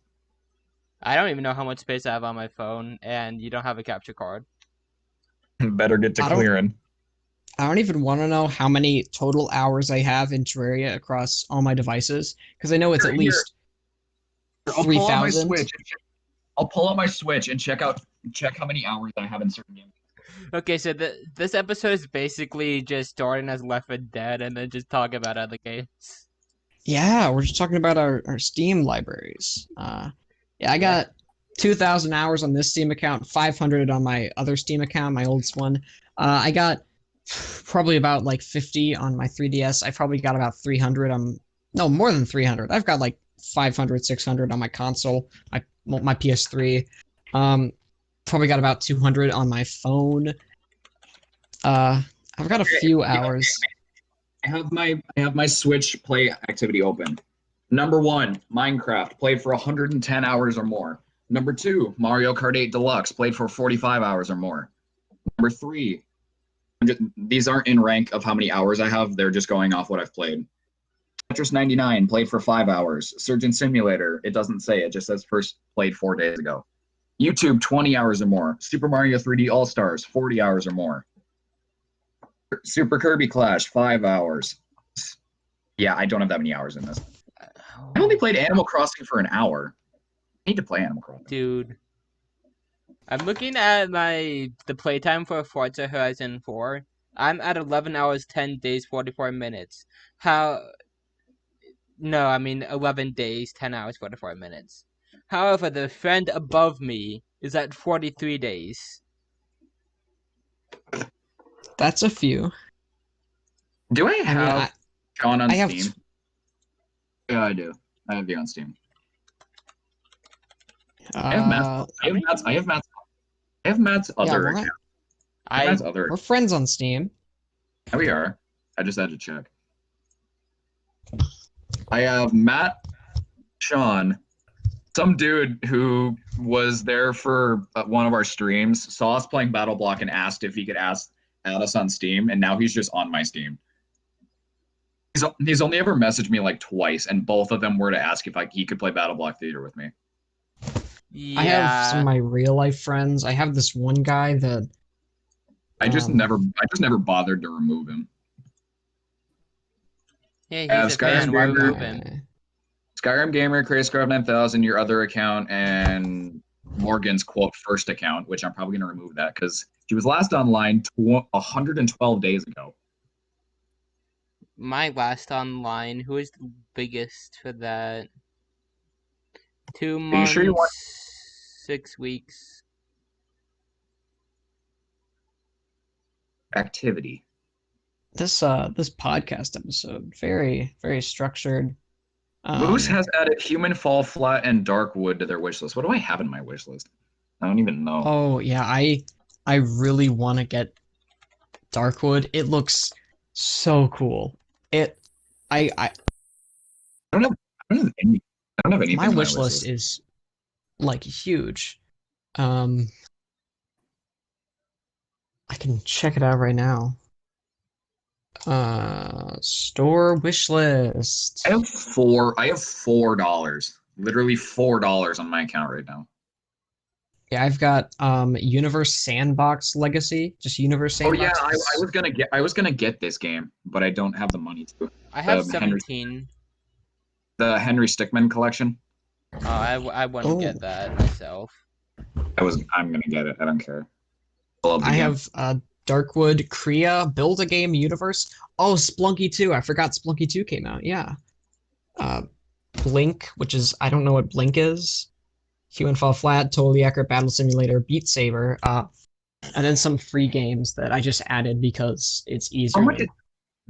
I don't even know how much space I have on my phone, and you don't have a capture card. Better get to I don't- clearing. I don't even want to know how many total hours I have in Terraria across all my devices, because I know it's at Here. least I'll pull out my 3,000. Switch. I'll pull out my Switch and check how many hours I have in certain games. Okay, so this episode is basically just starting as Left 4 Dead and then just talk about other games. Yeah, we're just talking about our Steam libraries. Yeah, I got 2,000 hours on this Steam account, 500 on my other Steam account, my oldest one. I got probably about like 50 on my 3DS. I probably got about 300 on, no, more than 300. I've got like 500, 600 on my console, my PS3. Probably got about 200 on my phone. I've got a few hours. I have my Switch play activity open. Number 1, Minecraft, played for 110 hours or more. Number 2, Mario Kart 8 Deluxe, played for 45 hours or more. Number 3, these aren't in rank of how many hours I have, they're just going off what I've played. Tetris 99, played for 5 hours. Surgeon Simulator, it doesn't say, it just says first played 4 days ago. YouTube, 20 hours or more. Super Mario 3D All-Stars, 40 hours or more. Super Kirby Clash, 5 hours. Yeah, I don't have that many hours in this. I only played Animal Crossing for an hour. I need to play Animal Crossing. Dude. I'm looking at the playtime for Forza Horizon 4. I'm at 11 hours, 10 days, 44 minutes. No, I mean 11 days, 10 hours, 44 minutes. However, the friend above me is at 43 days. That's a few. Do I I mean, have John on I have Steam? Yeah, I do. I have you on Steam. I have Matt's. I have Matt's other we're account. not- Matt's other. We're friends on Steam. Yeah, we are. I just had to check. I have Matt, Sean, some dude who was there for one of our streams, saw us playing Battle Block and asked if he could add us on Steam, and now he's just on my Steam. He's only ever messaged me like twice, and both of them were to ask if he could play Battle Block Theater with me. Yeah. I have some of my real life friends. I have this one guy that I just never bothered to remove him. Yeah, he's a fan. Why remove him? Skyrim Gamer, Crazecraft 9000, your other account, and Morgan's quote first account, which I'm probably gonna remove that because she was last online 112 days ago. My last online, who is the biggest for that? 2 months, sure you want 6 weeks. Activity. This podcast episode very very structured. Moose has added Human Fall Flat and Darkwood to their wish list. What do I have in my wish list? I don't even know. Oh yeah, I really want to get Darkwood. It looks so cool. I don't have anything. My wish list is like huge. I can check it out right now. Store wish list. I have $4. Literally $4 on my account right now. Yeah, I've got Universe Sandbox Legacy. Just Universe Sandbox. Oh yeah, I was gonna get this game, but I don't have the money to. I have 17. The Henry Stickmin collection. Oh, I wouldn't get that myself. I'm gonna get it. I don't care. I have Darkwood, Kriya, Build a Game Universe. Oh, Splunky 2. I forgot Splunky 2 came out. Yeah. Blink, which is I don't know what Blink is. Human Fall Flat, Totally Accurate Battle Simulator, Beat Saber, and then some free games that I just added because it's easier. How much is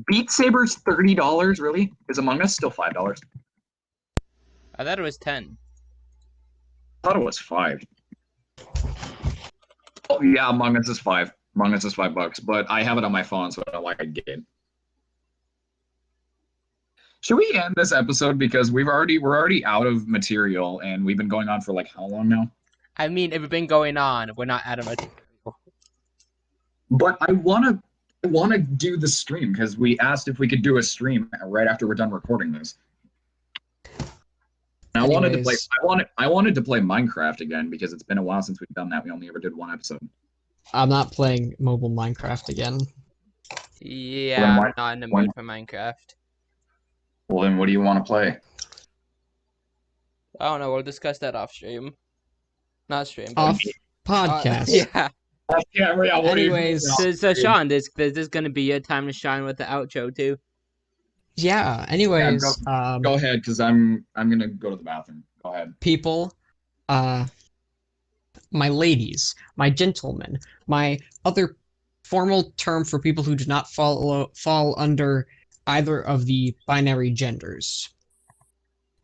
Beat Saber's $30? Really? Is Among Us still $5? I thought it was 10. I thought it was 5. Oh yeah, Among Us is 5. Among Us is $5, but I have it on my phone, so I don't like a game. Should we end this episode because we're already out of material and we've been going on for like how long now? I mean, if it's been going on, we're not out of material. But I wanna do the stream because we asked if we could do a stream right after we're done recording this. And I wanted to play Minecraft again because it's been a while since we've done that. We only ever did one episode. I'm not playing mobile Minecraft again. Yeah, I'm not in the mood for Minecraft. Well, then what do you want to play? I don't know. We'll discuss that off stream. Not stream. Off podcast. Yeah. Anyways. So Sean, there's going to be a time to shine with the outro, too. Yeah, anyways. Yeah, go ahead, because I'm going to go to the bathroom. Go ahead. People, my ladies, my gentlemen, my other formal term for people who do not fall under either of the binary genders.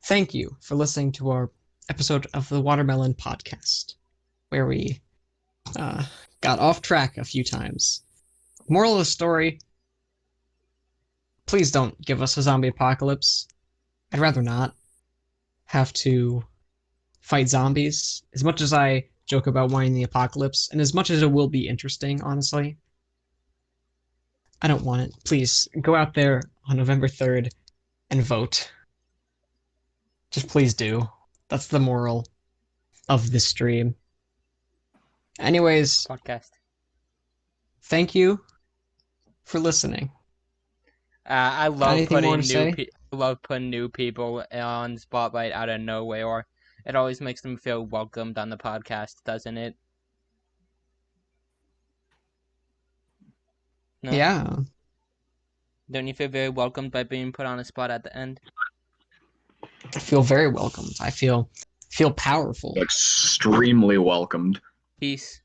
Thank you for listening to our episode of the Watermelon Podcast, where we got off track a few times. Moral of the story, please don't give us a zombie apocalypse. I'd rather not have to fight zombies. As much as I joke about wanting the apocalypse, and as much as it will be interesting, honestly, I don't want it. Please, go out there on November 3rd and vote. Just please do. That's the moral of this stream. Anyways, podcast. Thank you for listening. I love putting new people on the spotlight out of nowhere. It always makes them feel welcomed on the podcast, doesn't it? No? Yeah. Don't you feel very welcomed by being put on a spot at the end? I feel very welcomed. I feel powerful. Extremely welcomed. Peace.